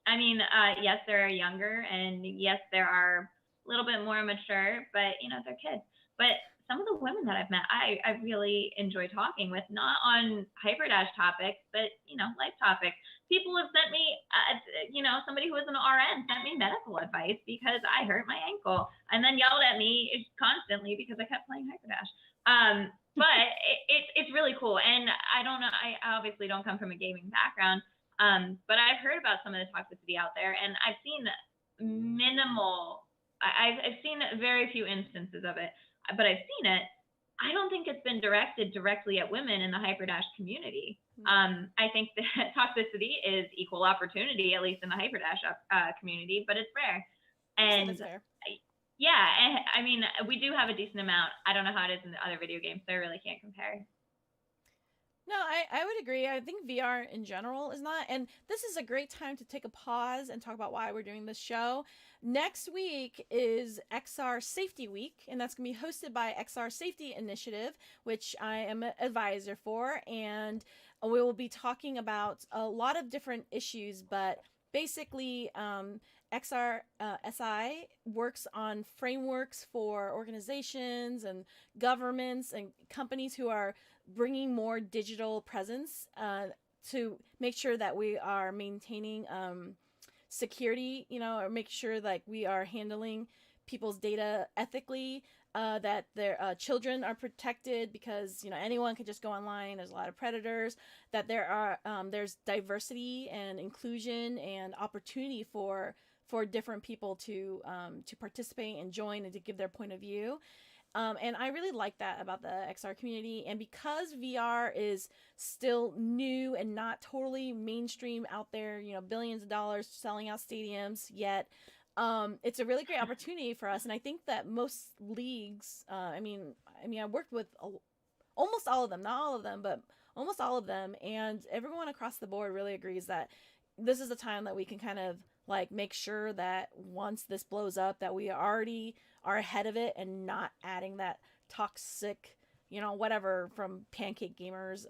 I mean, yes, they're younger, and yes, they are a little bit more mature, but they're kids. But some of the women that I've met, I really enjoy talking with, not on Hyperdash topics, but life topics. People have sent me, somebody who was an RN sent me medical advice because I hurt my ankle, and then yelled at me constantly because I kept playing Hyperdash. But it's really cool, and I don't know. I obviously don't come from a gaming background, but I've heard about some of the toxicity out there, and I've seen minimal. I've seen very few instances of it, but I've seen it. I don't think it's been directed directly at women in the Hyperdash community. I think that toxicity is equal opportunity, at least in the Hyperdash community, but it's rare. And That's fair. yeah, and I mean, we do have a decent amount. I don't know how it is in the other video games, so I really can't compare. No, I would agree. I think VR in general is not. And this is a great time to take a pause and talk about why we're doing this show. Next week is XR Safety Week, and that's going to be hosted by XR Safety Initiative, which I am an advisor for. And we will be talking about a lot of different issues, but basically, XRSI works on frameworks for organizations and governments and companies who are bringing more digital presence to make sure that we are maintaining security, or make sure like we are handling people's data ethically, that their children are protected because anyone can just go online. There's a lot of predators. That there's diversity and inclusion and opportunity for different people to participate and join and to give their point of view. And I really like that about the XR community. And because VR is still new and not totally mainstream out there, billions of dollars selling out stadiums yet, it's a really great opportunity for us. And I think that most leagues, I worked with almost all of them, not all of them, but almost all of them. And everyone across the board really agrees that this is a time that we can kind of like make sure that once this blows up that we already are ahead of it and not adding that toxic whatever from Pancake Gamers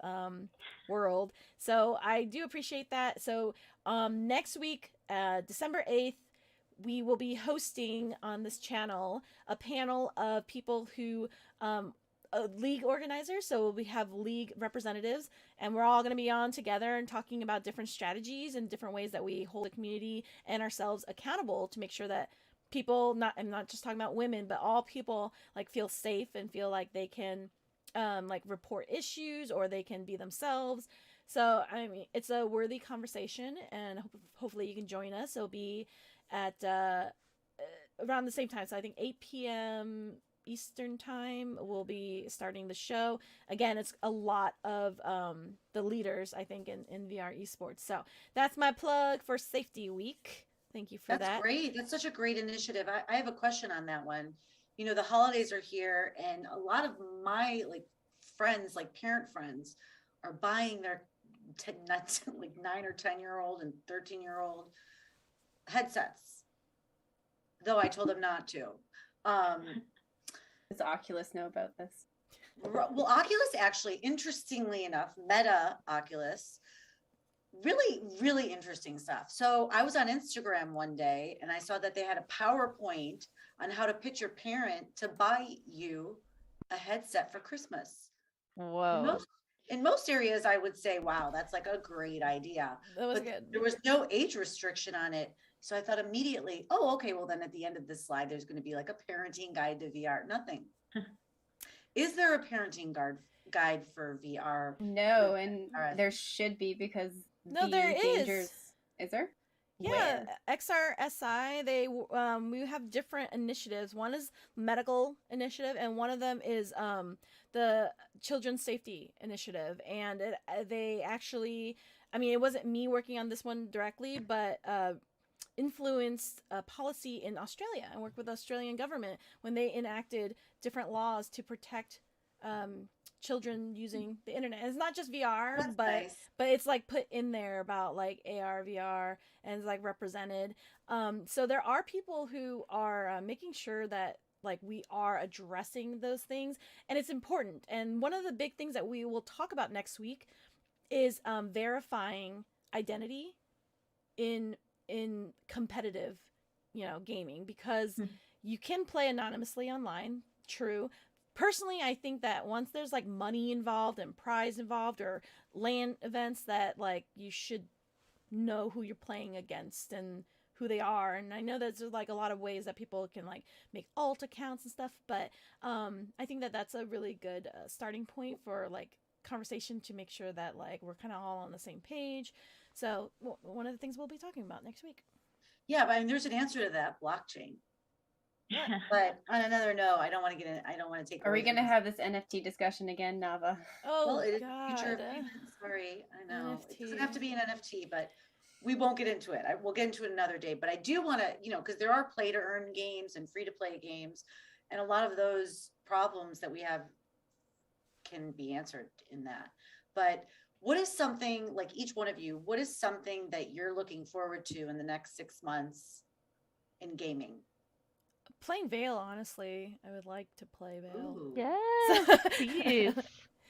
world. So I do appreciate that. So next week, December 8th, we will be hosting on this channel a panel of people who league organizers. So we have league representatives, and we're all going to be on together and talking about different strategies and different ways that we hold the community and ourselves accountable to make sure that people, I'm not just talking about women, but all people like feel safe and feel like they can like report issues or they can be themselves. So I mean, it's a worthy conversation, and hopefully you can join us. It'll be at around the same time. So I think 8 p.m. Eastern time we'll be starting the show. Again, it's a lot of the leaders, I think, in VR esports. So that's my plug for Safety Week. Thank you for that. That's great. That's such a great initiative. I have a question on that one. The holidays are here, and a lot of my friends, parent friends, are buying their 9 or 10-year-old and 13-year-old headsets. Though I told them not to. Does Oculus know about this? Well, Oculus actually, interestingly enough, Meta Oculus, really, really interesting stuff. So I was on Instagram one day and I saw that they had a PowerPoint on how to pitch your parent to buy you a headset for Christmas. Whoa. In most areas, I would say, wow, that's like a great idea. That was but good. There was no age restriction on it. So I thought immediately, oh, okay, well then at the end of this slide, there's going to be like a parenting guide to VR. Nothing. Is there a parenting guide for VR? No, and there should be, because there dangers. Is there? Yeah, XRSI, we have different initiatives. One is medical initiative, and one of them is the children's safety initiative. And they actually, it wasn't me working on this one directly, but influenced policy in Australia and worked with the Australian government when they enacted different laws to protect children using the internet. And it's not just VR, but it's like put in there about like AR, VR, and it's like represented. So there are people who are making sure that like we are addressing those things, and it's important. And one of the big things that we will talk about next week is verifying identity in competitive, gaming, because you can play anonymously online. True. Personally, I think that once there's like money involved and prize involved or LAN events, that like you should know who you're playing against and who they are. And I know that there's like a lot of ways that people can like make alt accounts and stuff, but I think that that's a really good starting point for like conversation to make sure that like we're kind of all on the same page. So one of the things we'll be talking about next week. Yeah, but there's an answer to that: blockchain. But on another note, I don't want to get in. I don't want to take. Are we going to have this NFT discussion again, Navah? Oh, well, it is God. future of payments. Sorry, I know NFT. it doesn't have to be an NFT, but we won't get into it. We'll get into it another day, but I do want to, because there are play to earn games and free to play games, and a lot of those problems that we have can be answered in that. But what is something, like each one of you, what is something that you're looking forward to in the next 6 months in gaming? Playing Vail, honestly. I would like to play Vail. Ooh. Yes, please.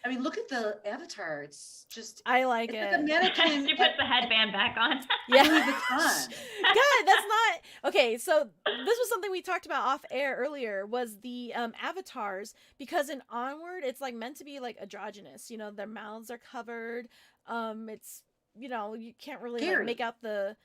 I mean, look at the avatar. It's just, I like it's it. like a mannequin. She puts the headband back on. Yeah. Louis Vuitton. God, that's not okay. So this was something we talked about off air earlier. Was the avatars, because in Onward it's like meant to be like androgynous. Their mouths are covered. It's you can't really like, make out the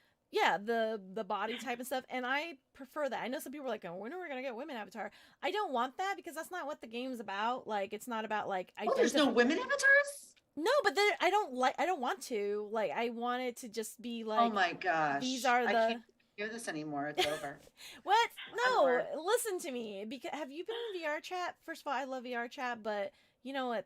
body type and stuff. And I prefer that. I know some people are like, oh, when are we gonna get women avatar? I don't want that because that's not what the game's about. Like, it's not about like. Oh, there's no women avatars? No, but then I don't want to. Like, I want it to just be like, oh my gosh, these are the. I can't hear this anymore. It's over. What? No, listen to me. Because have you been in VR chat? First of all, I love VR chat, but you know what?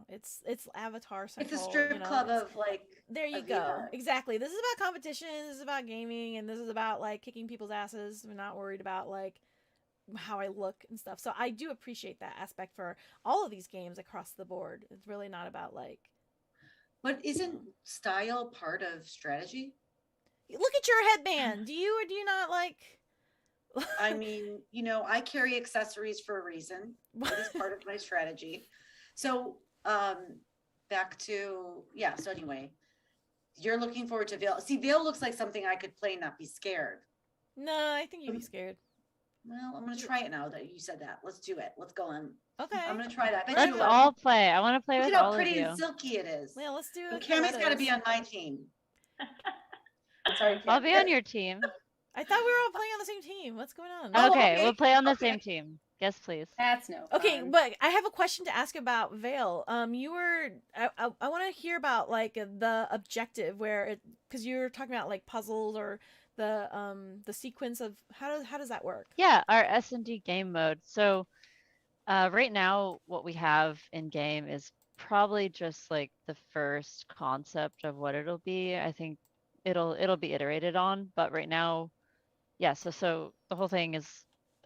It's Avatar Central. It's a strip club of like. There you go. VR. Exactly. This is about competition. This is about gaming, and this is about like kicking people's asses. I'm not worried about like how I look and stuff. So I do appreciate that aspect for all of these games across the board. It's really not about like. But isn't style part of strategy? Look at your headband. Do you or do you not like? I mean, I carry accessories for a reason. It is part of my strategy. So, back to so anyway, you're looking forward to Vail. See, Vail looks like something I could play and not be scared. No, I think you'd be scared. Well, I'm gonna try it now that you said that. Let's do it. Let's go on. Okay. I'm gonna try that. Let's all play. I want to play Look with at how all of pretty you. and silky it is. Yeah, let's do it. Cammy's got to be on my team. Sorry, I'll be on your team. I thought we were all playing on the same team. What's going on? Oh, Okay, okay. we'll play on the Okay. same team. Yes, please. That's no Okay, fun. but I have a question to ask about Vail. You were I want to hear about like the objective where because you were talking about like puzzles or the sequence of how does that work? Yeah, our S&D game mode. So right now what we have in game is probably just like the first concept of what it'll be. I think it'll be iterated on, but right now, yeah, so the whole thing is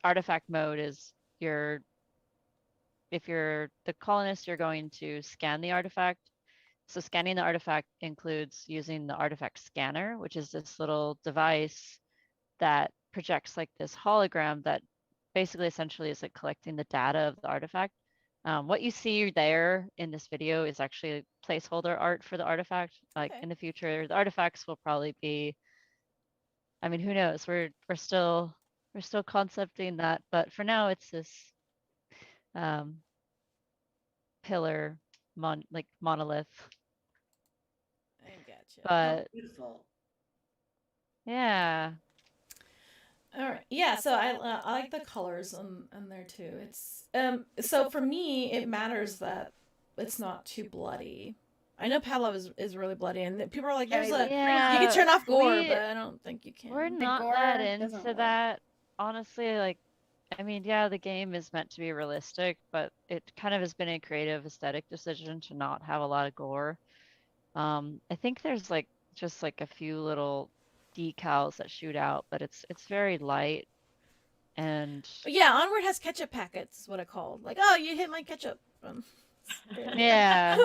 artifact mode is if you're the colonist, you're going to scan the artifact. So scanning the artifact includes using the artifact scanner, which is this little device that projects like this hologram that basically essentially is like collecting the data of the artifact. What you see there in this video is actually placeholder art for the artifact. Like in the future, the artifacts will probably be, I mean, who knows? We're still concepting that, but for now it's this pillar monolith. I gotcha. But beautiful. Yeah. All right. Yeah. So I like the colors on there too. It's so for me it matters that it's not too bloody. I know Pavlov is really bloody, and people are like, "There's you can turn off gore," but I don't think you can. We're not that into that, honestly. Like, I mean, yeah, the game is meant to be realistic, but it kind of has been a creative aesthetic decision to not have a lot of gore. I think there's like just like a few little decals that shoot out, but it's very light. And yeah, Onward has ketchup packets, is what I called. Like, oh, you hit my ketchup. Yeah,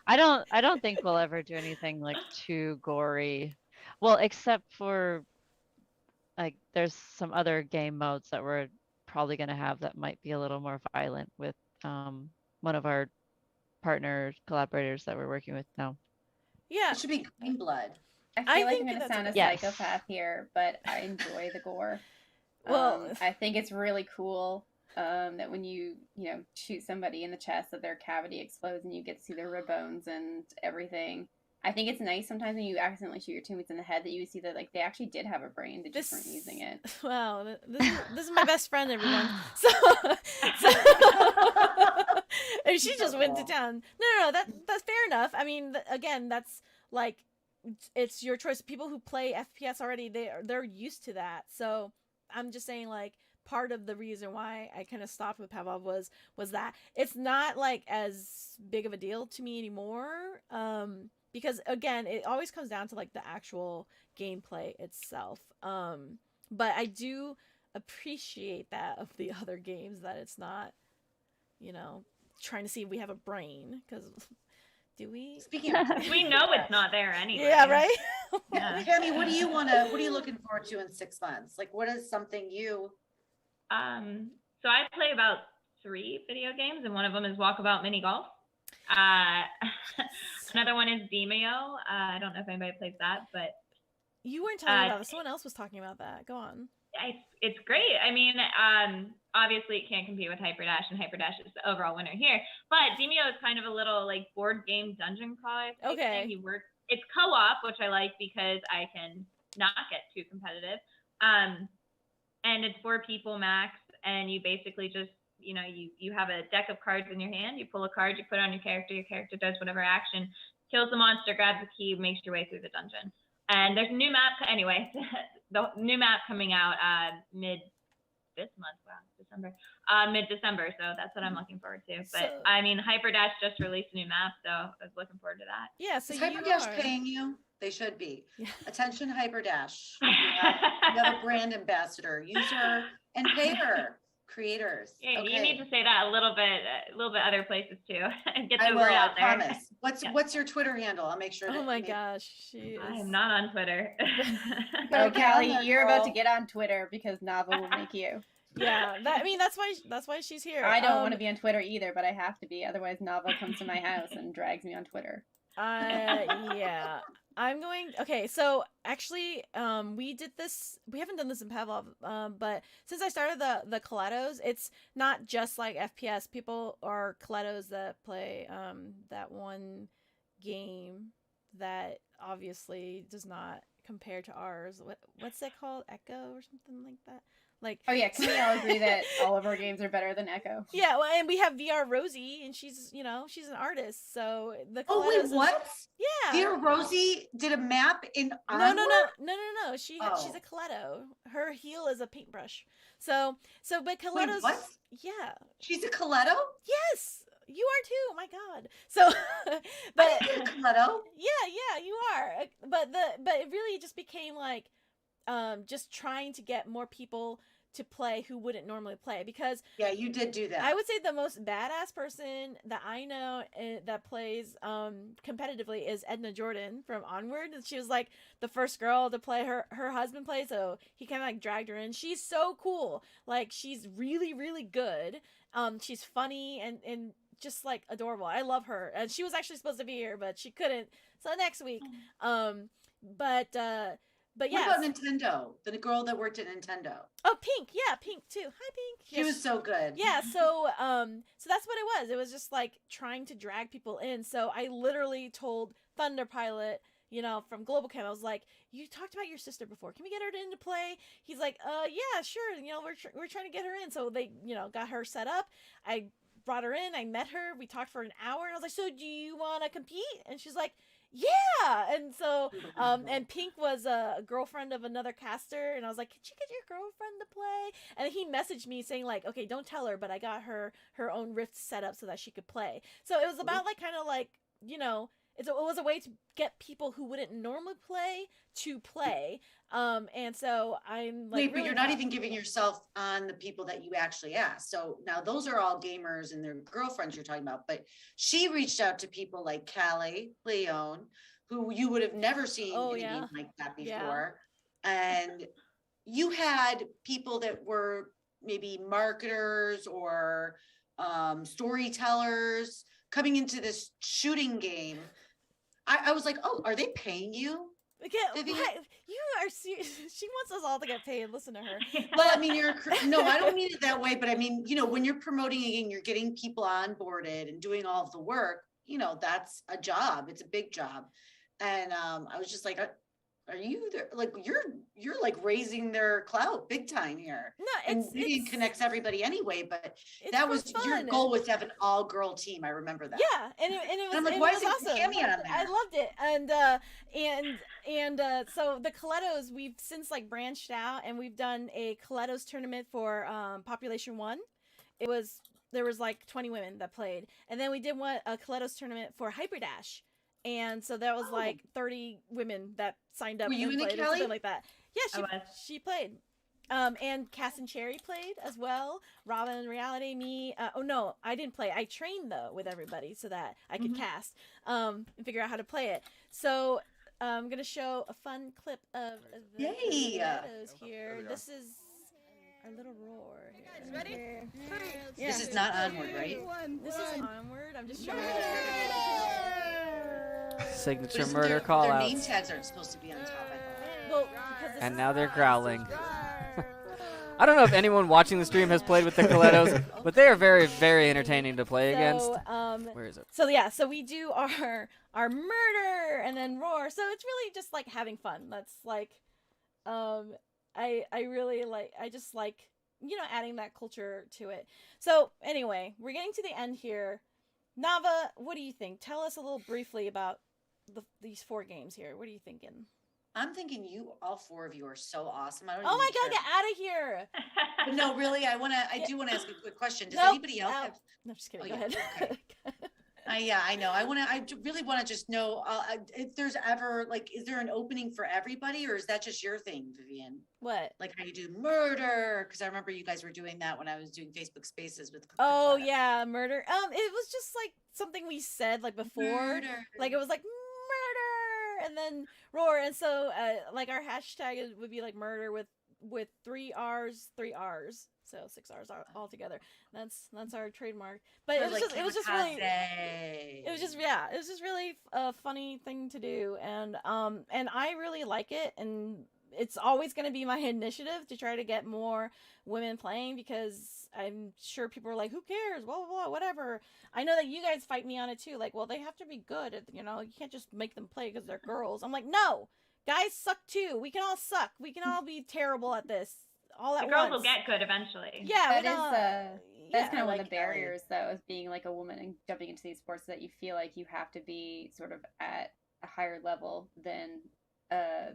I don't think we'll ever do anything like too gory. Well, except for like there's some other game modes that we're probably gonna have that might be a little more violent with one of our partner collaborators that we're working with now. Yeah, it should be green blood. I feel like I'm gonna sound a psychopath here, but I enjoy the gore. Well, I think it's really cool that when you shoot somebody in the chest, that their cavity explodes and you get to see their rib bones and everything. I think it's nice sometimes when you accidentally shoot your teammates in the head that you see that like they actually did have a brain, they just weren't using it. Wow, this is my best friend, everyone. So and she just went to town. No, that's fair enough. I mean, again, that's like it's your choice. People who play FPS already, they're used to that. So I'm just saying, like, part of the reason why I kind of stopped with Pavlov was that it's not like as big of a deal to me anymore. because again, it always comes down to like the actual gameplay itself. But I do appreciate that of the other games, that it's not, trying to see if we have a brain, because do we? Speaking of, We know it's not there anyway. Yeah, right. Yeah. Tammy, what are you looking forward to in 6 months? Like, what is something you? So I play about 3 video games, and one of them is Walkabout Mini Golf. Another one is Demeo. I don't know if anybody plays that, but You weren't talking about it. Someone else was talking about that. Go on. it's great. I mean, obviously it can't compete with Hyperdash, and Hyperdash is the overall winner here. But Demeo is kind of a little like board game dungeon crawl. Okay. It's co-op, which I like because I can not get too competitive. And it's 4 people max, and you basically just, you have a deck of cards in your hand, you pull a card, you put it on your character does whatever action, kills the monster, grabs the key, makes your way through the dungeon. And there's a new map, anyway, the new map coming out mid-December, so that's what I'm looking forward to. But I mean, Hyperdash just released a new map, so I was looking forward to that. Yeah, so Is Hyperdash paying you? They should be. Yeah. Attention, Hyperdash. You have a brand ambassador. Use her and pay her. Creators. Yeah, okay. You need to say that a little bit other places too, and get the I will, word out I there. promise. What's your Twitter handle? I'll make sure. Oh my gosh, she is. I am not on Twitter. So Okay, Callie, on there, you're about to girl. get on Twitter because Navah will make you. Yeah, that's why she's here. I don't want to be on Twitter either, but I have to be. Otherwise, Navah comes to my house and drags me on Twitter. Yeah. I'm going. Okay, so actually, we did this. We haven't done this in Pavlov, but since I started the Collados, it's not just like FPS. People are Collados that play that one game that obviously does not compare to ours. What's it called? Echo or something like that. Like, Oh yeah, can we all agree that all of our games are better than Echo? yeah, well, and we have VR Rosie, and she's she's an artist, so the Oh wait, Collados what? yeah. Dear Rosie did a map in No. Onward? She's Oh. a Coletto. Her heel is a paintbrush. So but Wait, Coletto's what? yeah. She's a Coletto? Yes, you are too. Oh my God. So, but I did a Coletto. yeah, you are. But it really just became like, just trying to get more people to play who wouldn't normally play, because Yeah, you did do that. I would say the most badass person that I know that plays competitively is Edna Jordan from Onward. And she was like the first girl to play. Her husband played, so he kind of like dragged her in. She's so cool. Like, she's really, really good. She's funny and just like adorable. I love her. And she was actually supposed to be here, but she couldn't. So next week. But What yeah. about Nintendo? The girl that worked at Nintendo. Oh, Pink. Yeah, Pink too. Hi, Pink. She was so good. Yeah, so that's what it was. It was just like trying to drag people in. So I literally told Thunder Pilot, from Global Cam, I was like, "You talked about your sister before. Can we get her into play?" He's like, yeah, sure. We're trying to get her in." So they, got her set up. I brought her in. I met her. We talked for an hour, and I was like, "So do you want to compete?" And she's like, "Yeah." And so and Pink was a girlfriend of another caster, and I was like, "Could you get your girlfriend to play?" And he messaged me saying like, "Okay, don't tell her, but I got her own Rift set up so that she could play." So it was about like kind of like, it was a way to get people who wouldn't normally play to play. And so I'm like, Wait, but really you're not even giving yourself on the people that you actually asked. So now those are all gamers and their girlfriends you're talking about. But she reached out to people like Callie, Leon, who you would have never seen in a game like that before. Yeah. And you had people that were maybe marketers or storytellers coming into this shooting game. I was like, oh, are they paying you? Again, you are serious. She wants us all to get paid. Listen to her. Well, I mean, no, I don't mean it that way, but I mean, when you're promoting a game, you're getting people onboarded and doing all of the work, that's a job. It's a big job. And I was just like, are you there? Like, you're like raising their clout big time here. No, and Vivian connects everybody anyway, but that was fun. your goal, was to have an all girl team. I remember that. Yeah, and it was, I'm like, and why it was isn't awesome. Tammy on there? I loved it, and so the Colettos, we've since like branched out, and we've done a Colettos tournament for Population 1. There was like 20 women that played, and then we did a Colettos tournament for Hyperdash. And so that was like 30 women that signed up Were you and in it, played or Kelly? something like that. Yeah, I was. she played. And Cass and Cherry played as well. Robin, Reality, me. Oh no, I didn't play. I trained though with everybody so that I could cast and figure out how to play it. So I'm gonna show a fun clip of the Yay! Meadows here. This is our little roar. Here. Guys, ready? Yeah. This is not Onward, right? This is Onward. I'm just showing you. Signature But murder isn't their name callouts. tags aren't supposed to be on top, I thought. Well, because this And is now they're growling. I don't know if anyone watching the stream has played with the Colettos, but they are very, very entertaining to play against. Where is it? So yeah, so we do our murder and then roar. So it's really just like having fun. That's like, I really like. I just like adding that culture to it. So anyway, we're getting to the end here. Navah, what do you think? Tell us a little briefly about these 4 games here. What are you thinking? I'm thinking all 4 of you are so awesome. I don't Oh my even god, get care. out of here! But no, really, I do want to ask a quick question. Does Nope. anybody else have? No, I'm just kidding. Oh, Go yeah, ahead. okay. Yeah, I know. I really want to just know if there's ever is there an opening for everybody, or is that just your thing, Vivian? What? Like how you do murder? Because I remember you guys were doing that when I was doing Facebook Spaces with. Oh yeah, murder. It was just like something we said like before. Murder. Like it was like murder and then roar, and so like our hashtag would be like murder with 3 R's, so 6 R's all together. That's our trademark. But it was just really a funny thing to do, and I really like it, and it's always going to be my initiative to try to get more women playing, because I'm sure people are like, who cares, blah blah blah, whatever. I know that you guys fight me on it too, like, well, they have to be good at, you can't just make them play because they're girls. I'm like, no, guys suck too. We can all suck. We can all be terrible at this all at The girls once. will get good eventually. Yeah, That's kind of one like of the barriers, though, of being like a woman and jumping into these sports, that you feel like you have to be sort of at a higher level than a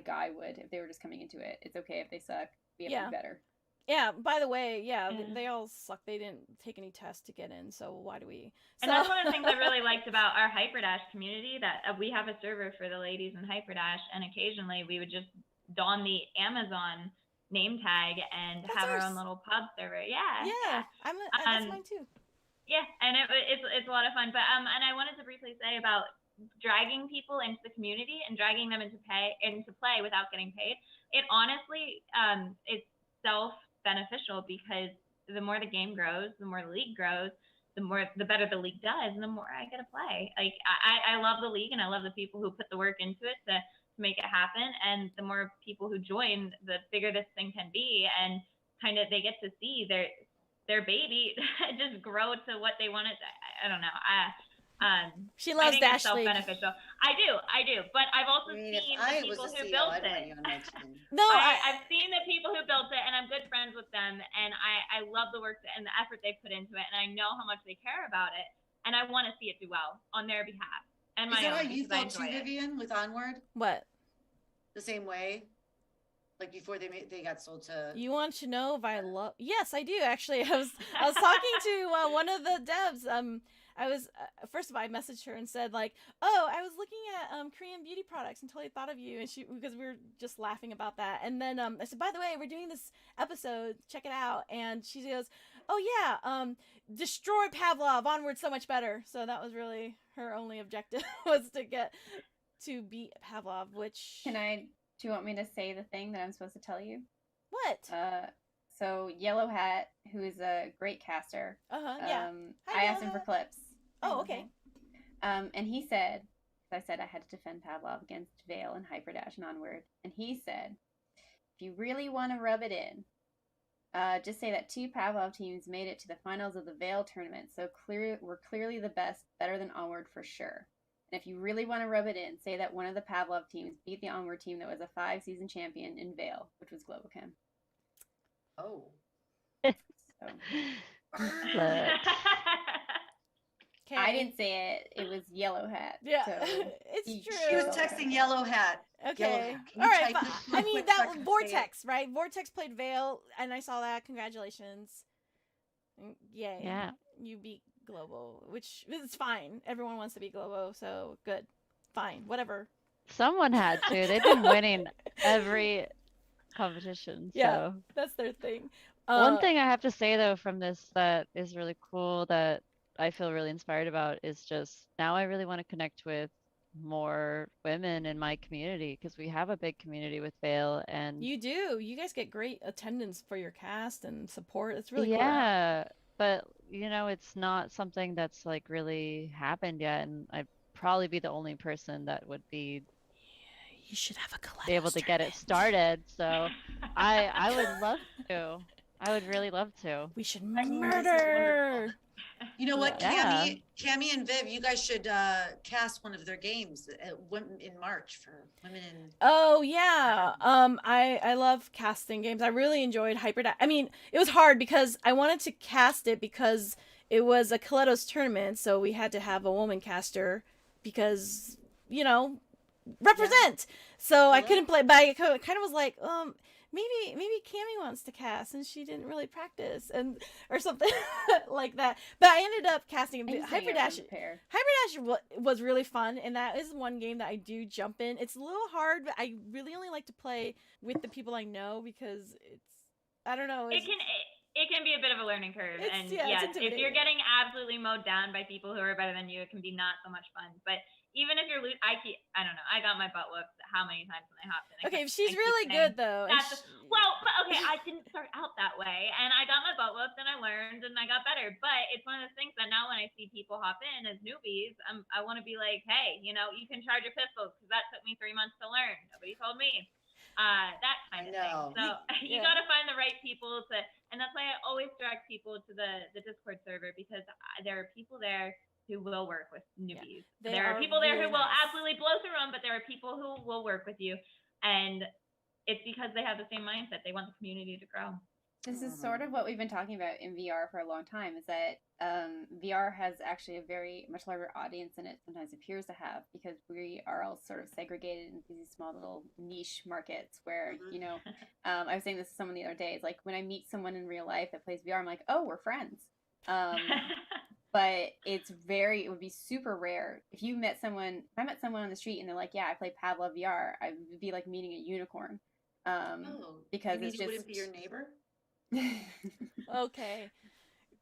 guy would if they were just coming into it. It's okay if they suck. We have to be better. Yeah, by the way, they all suck. They didn't take any tests to get in, so why do we? And that's one of the things I really liked about our Hyperdash community, that we have a server for the ladies in Hyperdash, and occasionally we would just don the Amazon name tag and have our own little pub server. Yeah. That's mine too. Yeah, and it's a lot of fun. But and I wanted to briefly say about dragging people into the community and dragging them into play without getting paid. It honestly it's self-beneficial, because the more the game grows, the more the league grows, the better the league does, and the more I get to play. Like I love the league, and I love the people who put the work into it to make it happen, and the more people who join, the bigger this thing can be, and kind of they get to see their baby just grow to what they want it to. I don't know. She loves I think Dash it's League. self-beneficial. I do, but I've also seen the people who built it. No, I've seen the people who built it, and I'm good friends with them, and I love the work and the effort they put into it, and I know how much they care about it, and I want to see it do well on their behalf. And Is my that how own, you because I felt too, enjoy it. Vivian, with Onward? what? The same way? Like before they got sold to. You want to know if I love? Yes, I do actually. I was talking to one of the devs. I was first of all, I messaged her and said like, oh, I was looking at Korean beauty products and totally thought of you, and because we were just laughing about that. And then I said, by the way, we're doing this episode, check it out. And she goes, oh yeah, destroy Pavlov, Onward so much better. So that was really her only objective, was to beat Pavlov. Which Do you want me to say the thing that I'm supposed to tell you? what? So Yellow Hat, who is a great caster. Yeah. I asked him for clips. Oh, okay. And he said, I said I had to defend Pavlov against Vail and Hyperdash and Onward, and he said, if you really want to rub it in, just say that 2 Pavlov teams made it to the finals of the Vail tournament, so we're clearly the best, better than Onward for sure. And if you really want to rub it in, say that one of the Pavlov teams beat the Onward team that was a 5-season champion in Vail, which was Globochem. Oh. So. Okay. I didn't say it. It was Yellow Hat. Yeah, So it's true. She was texting Yellow Hat. Okay. Yellow Hat. Can All you right. type But, this I real mean, quick so I that can say Vortex, right? Vortex played Vail, and I saw that. Congratulations. Yay. Yeah. You beat Globo, which is fine. Everyone wants to be Globo, so good. Fine, whatever. Someone had to. They've been winning every competition. Yeah, So that's their thing. one thing I have to say though from this that is really cool that I feel really inspired about is just now I really want to connect with more women in my community because we have a big community with Vail and You do. You guys get great attendance for your cast and support. It's really cool. yeah, but you know, it's not something that's like really happened yet, and I'd probably be the only person that would be You should have a be able to get it started. So I would love to. I would really love to. We should I mean, this is murder. You know what, Yeah. Cammy and Viv, you guys should cast one of their games in March for women in. Oh yeah. I love casting games. I really enjoyed Hyperdash. I mean, it was hard because I wanted to cast it because it was a Coletto's tournament, so we had to have a woman caster because, you know, represent. So I couldn't play, but I kind of was like, maybe Cammy wants to cast and she didn't really practice or something like that. But I ended up casting Hyperdash. Hyperdash was really fun, and that is one game that I do jump in. It's a little hard, but I really only like to play with the people I know because I don't know. It can be a bit of a learning curve, and yes, if you're getting absolutely mowed down by people who are better than you, it can be not so much fun. But even if you're I don't know. I got my butt whooped how many times when I hopped in. Okay, she's really good though. But okay, I didn't start out that way, and I got my butt whooped, and I learned, and I got better. But it's one of those things that now when I see people hop in as newbies, I want to be like, hey, you know, you can charge your pistols because that took me 3 months to learn. Nobody told me. That kind of thing. So you got to find the right people and that's why I always direct people to the Discord server because there are people there who will work with newbies. Yeah, there are people there who will absolutely blow through them, but there are people who will work with you, and it's because they have the same mindset. They want the community to grow. This is sort of what we've been talking about in VR for a long time, is that VR has actually a very much larger audience than it sometimes appears to have, because we are all sort of segregated into these small little niche markets where, you know, I was saying this to someone the other day, it's like when I meet someone in real life that plays VR, I'm like, oh, we're friends. But it would be super rare. If I met someone on the street and they're like, yeah, I play Pavlov VR, I would be like meeting a unicorn. Because it's just... wouldn't be your neighbor? Okay.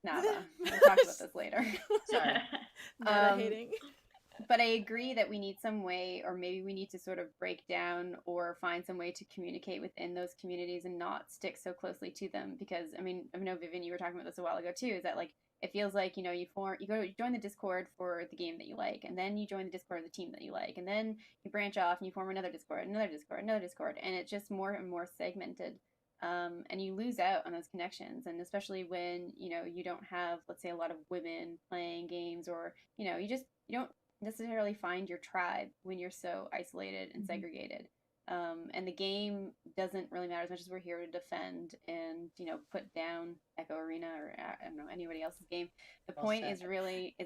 Navah. We'll talk about this later. Sorry. Hating. But I agree that we need some way, or maybe we need to sort of break down or find some way to communicate within those communities and not stick so closely to them. Because I know Vivian, you were talking about this a while ago too, is that like it feels like, you know, you join the Discord for the game that you like, and then you join the Discord of the team that you like, and then you branch off and you form another Discord, and it's just more and more segmented. And you lose out on those connections, and especially when, you know, you don't have, let's say, a lot of women playing games, or, you know, you don't necessarily find your tribe when you're so isolated and segregated. And the game doesn't really matter as much as we're here to defend and, you know, put down Echo Arena or, I don't know, anybody else's game. The point is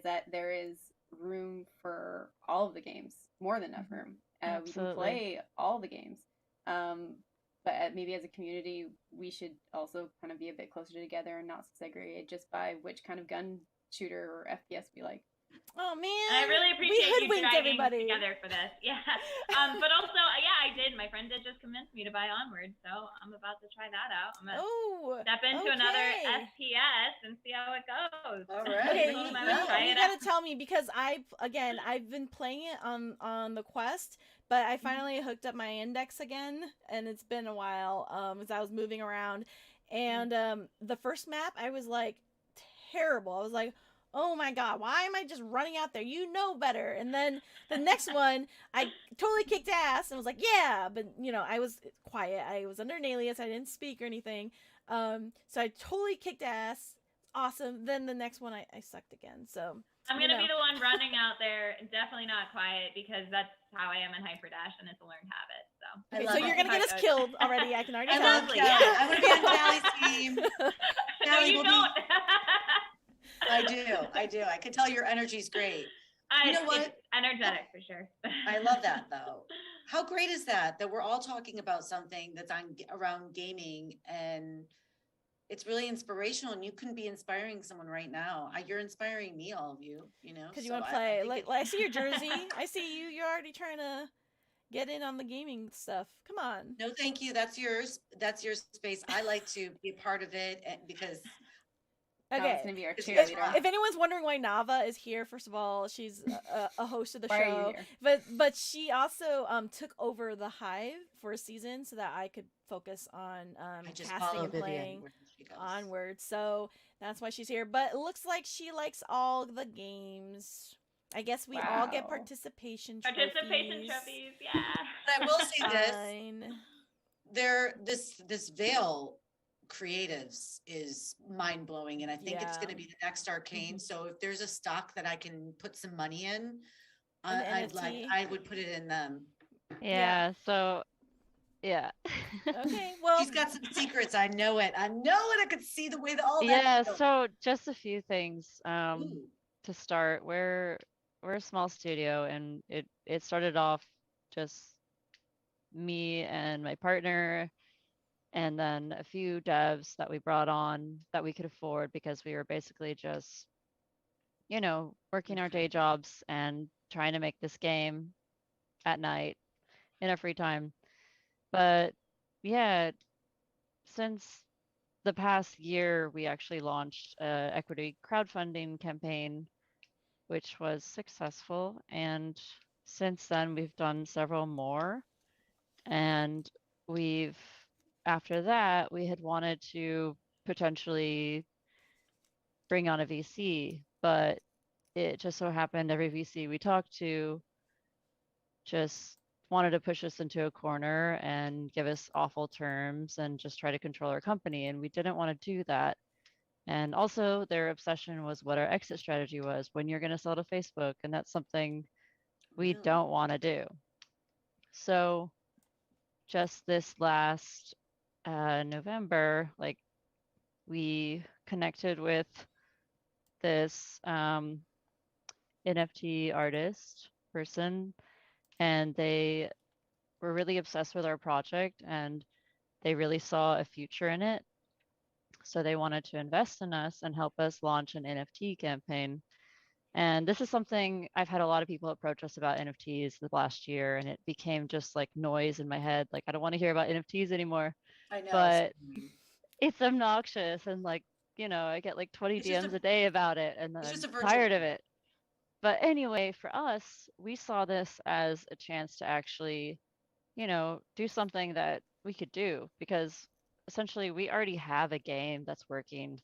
that there is room for all of the games, more than enough room. We can play all the games. But maybe as a community, we should also kind of be a bit closer together and not segregate just by which kind of gun shooter or FPS we like. Oh man! And I really appreciate you dragging everybody together for this. Yeah. But also, yeah, I did. My friend did just convince me to buy Onward, so I'm about to try that out. I'm gonna step into another FPS and see how it goes. All right. Okay, you gotta tell me, because I've been playing it on the Quest, but I finally hooked up my index again, and it's been a while as I was moving around, and the first map I was like terrible. I was like, oh my god, why am I just running out there? You know better. And then the next one, I totally kicked ass and was like, yeah, but you know, I was quiet. I was under an alias. I didn't speak or anything. So I totally kicked ass. Awesome. Then the next one, I sucked again. So I'm going to be the one running out there, definitely not quiet, because that's how I am in Hyperdash, and it's a learned habit. So, okay, so you're going to get us killed already. I can already tell. I love Kelly. Yeah. I want to be on Cally's team. No, you don't. I do. I can tell your energy's great. You know what? It's energetic for sure. I love that though. How great is that we're all talking about something that's around gaming, and it's really inspirational, and you can be inspiring someone right now. You're inspiring me, all of you, you know. Because you So want to I play. think Like I see your jersey. I see you. You're already trying to get in on the gaming stuff. Come on. No, thank you. That's yours. That's your space. I like to be a part of it because Nava's Okay. gonna be our If- cheerleader. If anyone's wondering why Navah is here, first of all, she's a host of the Why are you show. here? But she also took over the Hive for a season so that I could focus on I just casting follow and Vivian playing where she goes. Onward. So that's why she's here. But it looks like she likes all the games. I guess we all get Wow. participation trophies. Participation trophies, yeah. But I will say this: Fine. this Vail creatives is mind blowing, and I think it's Yeah. going to be the next Arcane. So if there's a stock that I can put some money in, An I would put it in them. Yeah, so yeah. Okay, well, She's got some secrets. I know it. I could see the way that all that. Yeah, goes. so just a few things Ooh. to start. We're a small studio, and it started off just me and my partner, and then a few devs that we brought on that we could afford because we were basically just, you know, working our day jobs and trying to make this game at night in our free time. But yeah, since the past year, we actually launched a equity crowdfunding campaign, which was successful. And since then, we've done several more. And after that, we had wanted to potentially bring on a VC, but it just so happened every VC we talked to just wanted to push us into a corner and give us awful terms and just try to control our company. And we didn't want to do that. And also, their obsession was what our exit strategy was, when you're going to sell to Facebook. And that's something we Really? don't want to do. So, just this last November, like, we connected with this NFT artist person, and they were really obsessed with our project and they really saw a future in it. So they wanted to invest in us and help us launch an NFT campaign. And this is something I've had a lot of people approach us about NFTs the last year, and it became just like noise in my head. Like, I don't want to hear about NFTs anymore. I know. But it's obnoxious, and like, you know, I get like 20 It's just DMs a day about it, and then it's just I'm a virtual tired of it. But anyway, for us, we saw this as a chance to actually, you know, do something that we could do, because essentially we already have a game that's working.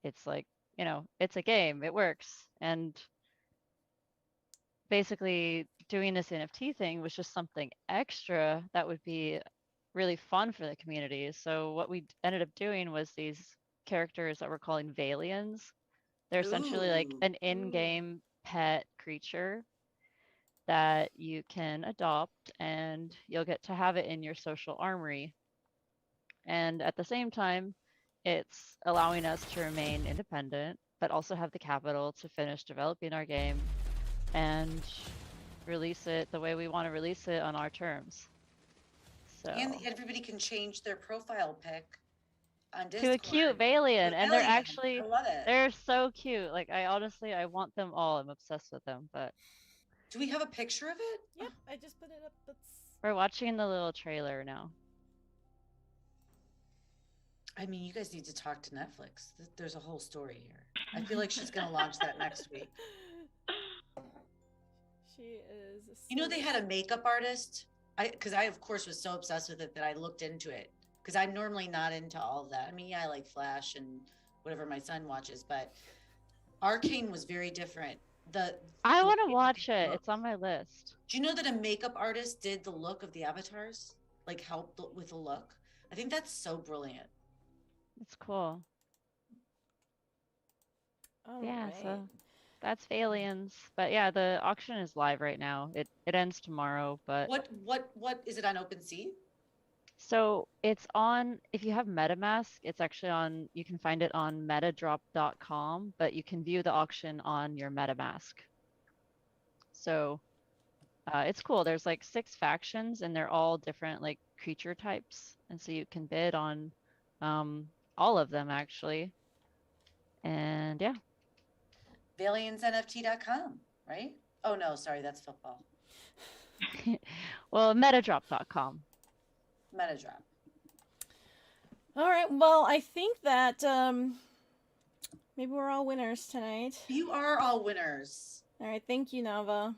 It's like, you know, it's a game, it works. And basically doing this NFT thing was just something extra that would be really fun for the community. So what we ended up doing was these characters that we're calling Vailians. They're essentially like Ooh. an in-game pet creature that you can adopt, and you'll get to have it in your social armory. And at the same time, it's allowing us to remain independent, but also have the capital to finish developing our game and release it the way we want to release it on our terms. So And everybody can change their profile pic on to Discord. a cute Vailian, and they're Vailian. actually I love it. they're so cute. Like, I honestly, I want them all. I'm obsessed with them. But Do we have a picture of it? Yep, I just put it up. That's we're watching the little trailer now. I mean, you guys need to talk to Netflix. There's a whole story here. I feel like she's gonna launch that next week. She is. You know, they had a makeup artist. Because I of course was so obsessed with it that I looked into it. Because I'm normally not into all of that. I mean, yeah, I like Flash and whatever my son watches, but Arcane was very different. I want to watch it. It's on my list. Do you know that a makeup artist did the look of the avatars? Like, helped with the look? I think that's so brilliant. It's cool. All Yeah, right. so that's Vailians. But yeah, the auction is live right now. It ends tomorrow, but What is it on OpenSea? so it's on, if you have MetaMask, it's actually on, you can find it on metadrop.com, but you can view the auction on your MetaMask. So it's cool. There's like 6 factions, and they're all different like creature types. And so you can bid on all of them actually. And yeah. VailiansNFT.com, right? Oh no, sorry, that's football. Well, metadrop.com. Metadrop. All right. Well, I think that maybe we're all winners tonight. You are all winners. All right. Thank you, Nava.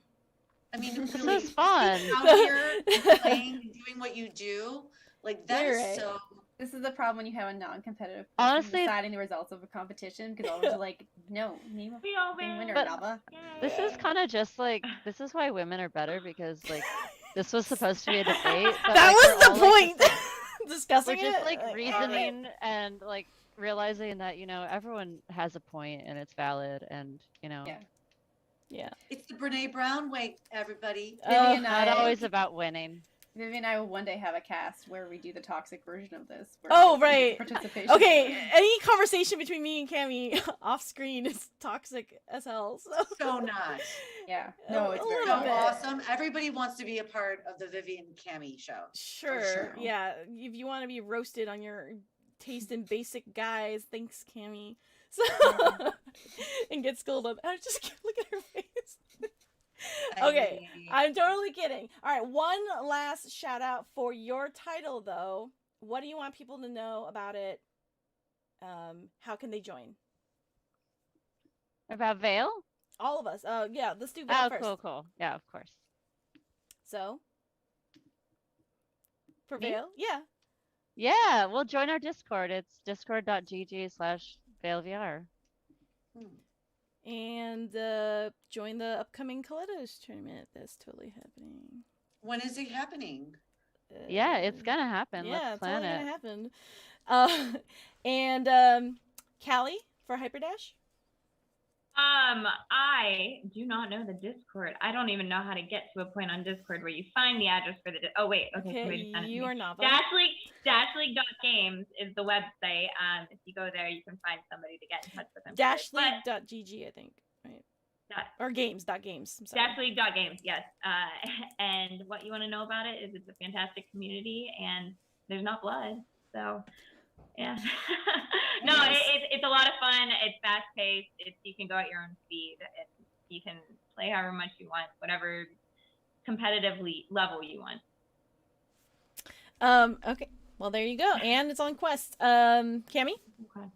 I mean, This really, is fun. out here and playing and doing what you do, like that You're is right. so. This is the problem when you have a non-competitive person Honestly- deciding the results of a competition, because all of us are like, no, name a We all fucking win. winner, But- Nava. This is kind of just like, this is why women are better, because like this was supposed to be a debate. But, That like, was we're the all, like, point. Discussing we're just it. like all right. reasoning and like realizing that, you know, everyone has a point and it's valid, and you know, Yeah. Yeah. It's the Brene Brown way, everybody. Vivi and not I, always about winning. Vivi and I will one day have a cast where we do the toxic version of this. Where Oh, it's right. Participation. Okay. Any conversation between me and Cammy off screen is toxic as hell. So, So not. Yeah. No, it's A very little So bit. awesome. Everybody wants to be a part of the Vivian Cammy show. sure. sure. Yeah. If you want to be roasted on your taste in basic guys, thanks, Cammy. So, and get scolded. I was just look at her face. Okay, I'm totally kidding. All right, one last shout out for your title though. What do you want people to know about it? How can they join? About Vail? All of us. Yeah, let's do Vail Oh, first. cool. Yeah, of course. So, for Me? Vail, yeah. Yeah, well, join our Discord. It's discord.gg/VailVR. And join the upcoming Kaleidos tournament that's totally happening. When is it happening? Yeah, it's gonna happen. Yeah, Let's it's plan totally it. gonna happen. And Callie for Hyperdash. I do not know the Discord. I don't even know how to get to a point on Discord where you find the address for the. Oh wait, okay, somebody just sent it to you me. are Nava. Dashleague.games is the website. If you go there, you can find somebody to get in touch with them. Dashleague.gg, I think, right? Or games.games. I'm sorry. Dashleague.games, yes. And what you want to know about it is it's a fantastic community and there's not blood. So, yeah. No, it's a lot of fun. It's fast paced. You can go at your own speed. You can play however much you want, whatever competitively level you want. Okay. Well, there you go. And it's on Quest. Cammy? Okay.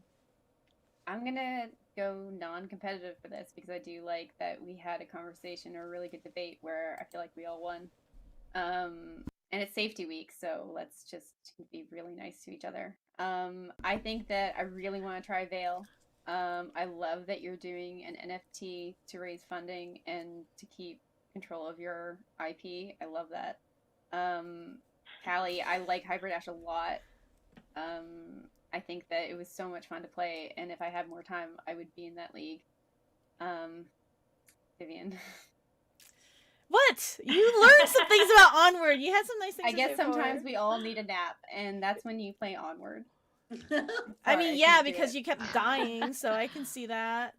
I'm gonna go non-competitive for this because I do like that we had a conversation or a really good debate where I feel like we all won. And it's safety week, so let's just be really nice to each other. I think that I really want to try Vail. I love that you're doing an NFT to raise funding and to keep control of your IP. I love that. Callie, I like Hyperdash a lot. I think that it was so much fun to play, and if I had more time, I would be in that league. Vivian. What? You learned some things about Onward. You had some nice things I to guess say sometimes forward. we all need a nap, and that's when you play Onward. I mean, Sorry, yeah, couldn't do because it. you kept dying, so I can see that.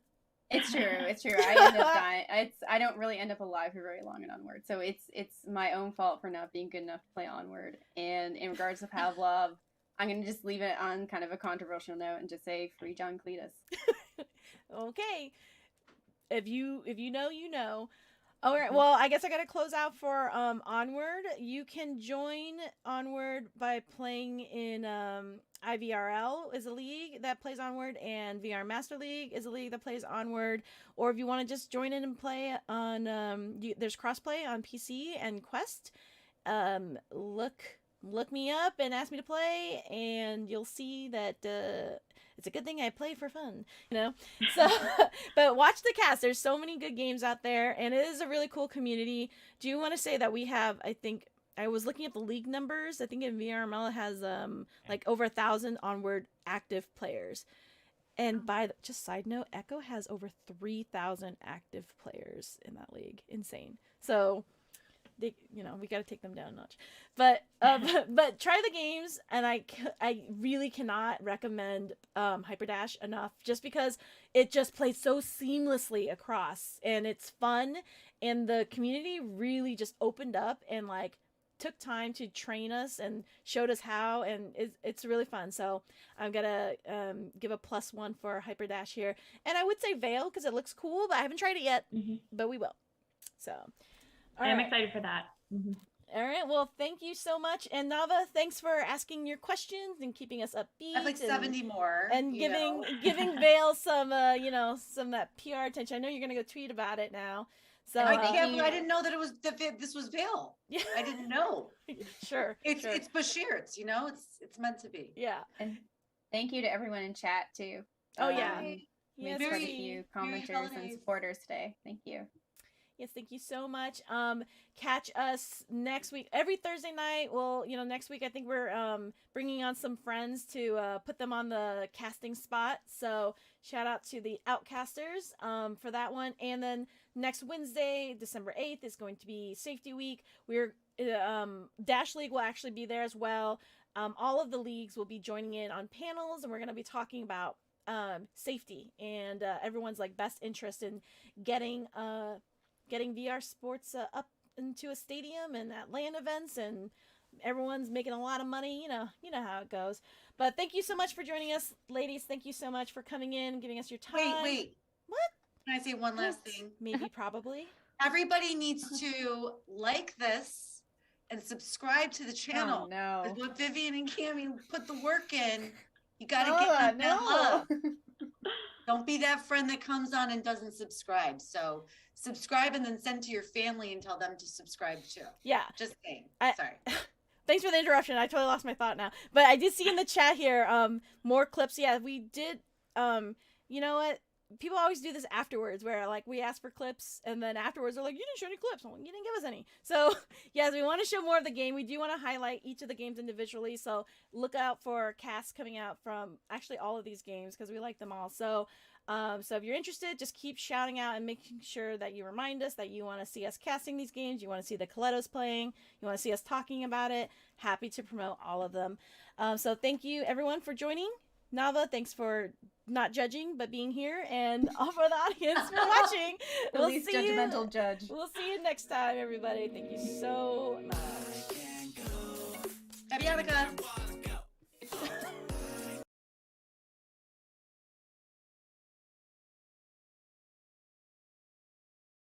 It's true. It's true. I end up dying. I don't really end up alive for very long in Onward, so it's my own fault for not being good enough to play Onward. And in regards to Pavlov, I'm gonna just leave it on kind of a controversial note and just say free John Cletus. Okay. If you know, you know. All right. Well, I guess I got to close out for Onward. You can join Onward by playing in IVRL is a league that plays Onward, and VR Master League is a league that plays Onward. Or if you want to just join in and play on, there's crossplay on PC and Quest. Look me up and ask me to play, and you'll see that it's a good thing I play for fun, you know? So, but watch the cast. There's so many good games out there, and it is a really cool community. Do you want to say that we have, I think, I was looking at the league numbers. I think in VRML it has like over 1,000 Onward active players. And just side note, Echo has over 3,000 active players in that league. Insane. So, we got to take them down a notch. But try the games, and I really cannot recommend Hyperdash enough, just because it just plays so seamlessly across, and it's fun, and the community really just opened up and like took time to train us and showed us how, and it's really fun. So I'm gonna give a +1 for Hyperdash here, and I would say Vail because it looks cool, but I haven't tried it yet, but we will. So I'm excited for that. All right, well, thank you so much, and Navah, thanks for asking your questions and keeping us upbeat. I have like 70 more. And giving Vail some some that PR attention. I know you're gonna go tweet about it now. So I can't. I didn't know that it was this was Vail. Yeah, I didn't know. Sure. It's Bashir. It's meant to be. Yeah. And thank you to everyone in chat too. Oh yeah. We had quite a few commenters and supporters today. Thank you. Yes, thank you so much. Catch us next week, every Thursday night. Well, next week I think we're bringing on some friends to put them on the casting spot. So shout out to the Outcasters for that one. And then next Wednesday, December 8th, is going to be Safety Week. We're Dash League will actually be there as well. All of the leagues will be joining in on panels, and we're going to be talking about safety and everyone's like best interest in getting VR sports up into a stadium and at LAN events, and everyone's making a lot of money. You know how it goes. But thank you so much for joining us, ladies. Thank you so much for coming in, giving us your time. Wait. What? Can I say one last thing? Maybe, probably. Everybody needs to like this and subscribe to the channel. Oh, no. Because what Vivian and Cammy put the work in, you got to get that love. Don't be that friend that comes on and doesn't subscribe. So subscribe and then send to your family and tell them to subscribe too. Yeah. Just saying. Sorry. Thanks for the interruption. I totally lost my thought now. But I did see in the chat here more clips. Yeah, we did. You know what? People always do this afterwards where like we ask for clips and then afterwards they're like, you didn't show any clips. I'm like, you didn't give us any. So yes, we want to show more of the game. We do want to highlight each of the games individually. So look out for casts coming out from actually all of these games because we like them all. So so if you're interested, just keep shouting out and making sure that you remind us that you want to see us casting these games. You want to see the Colettos playing. You want to see us talking about it. Happy to promote all of them. So thank you everyone for joining. Navah, thanks for not judging but being here, and all for the audience for watching. The least judgmental judge. We'll see you next time, everybody. Thank you so much. Happy Hanukkah.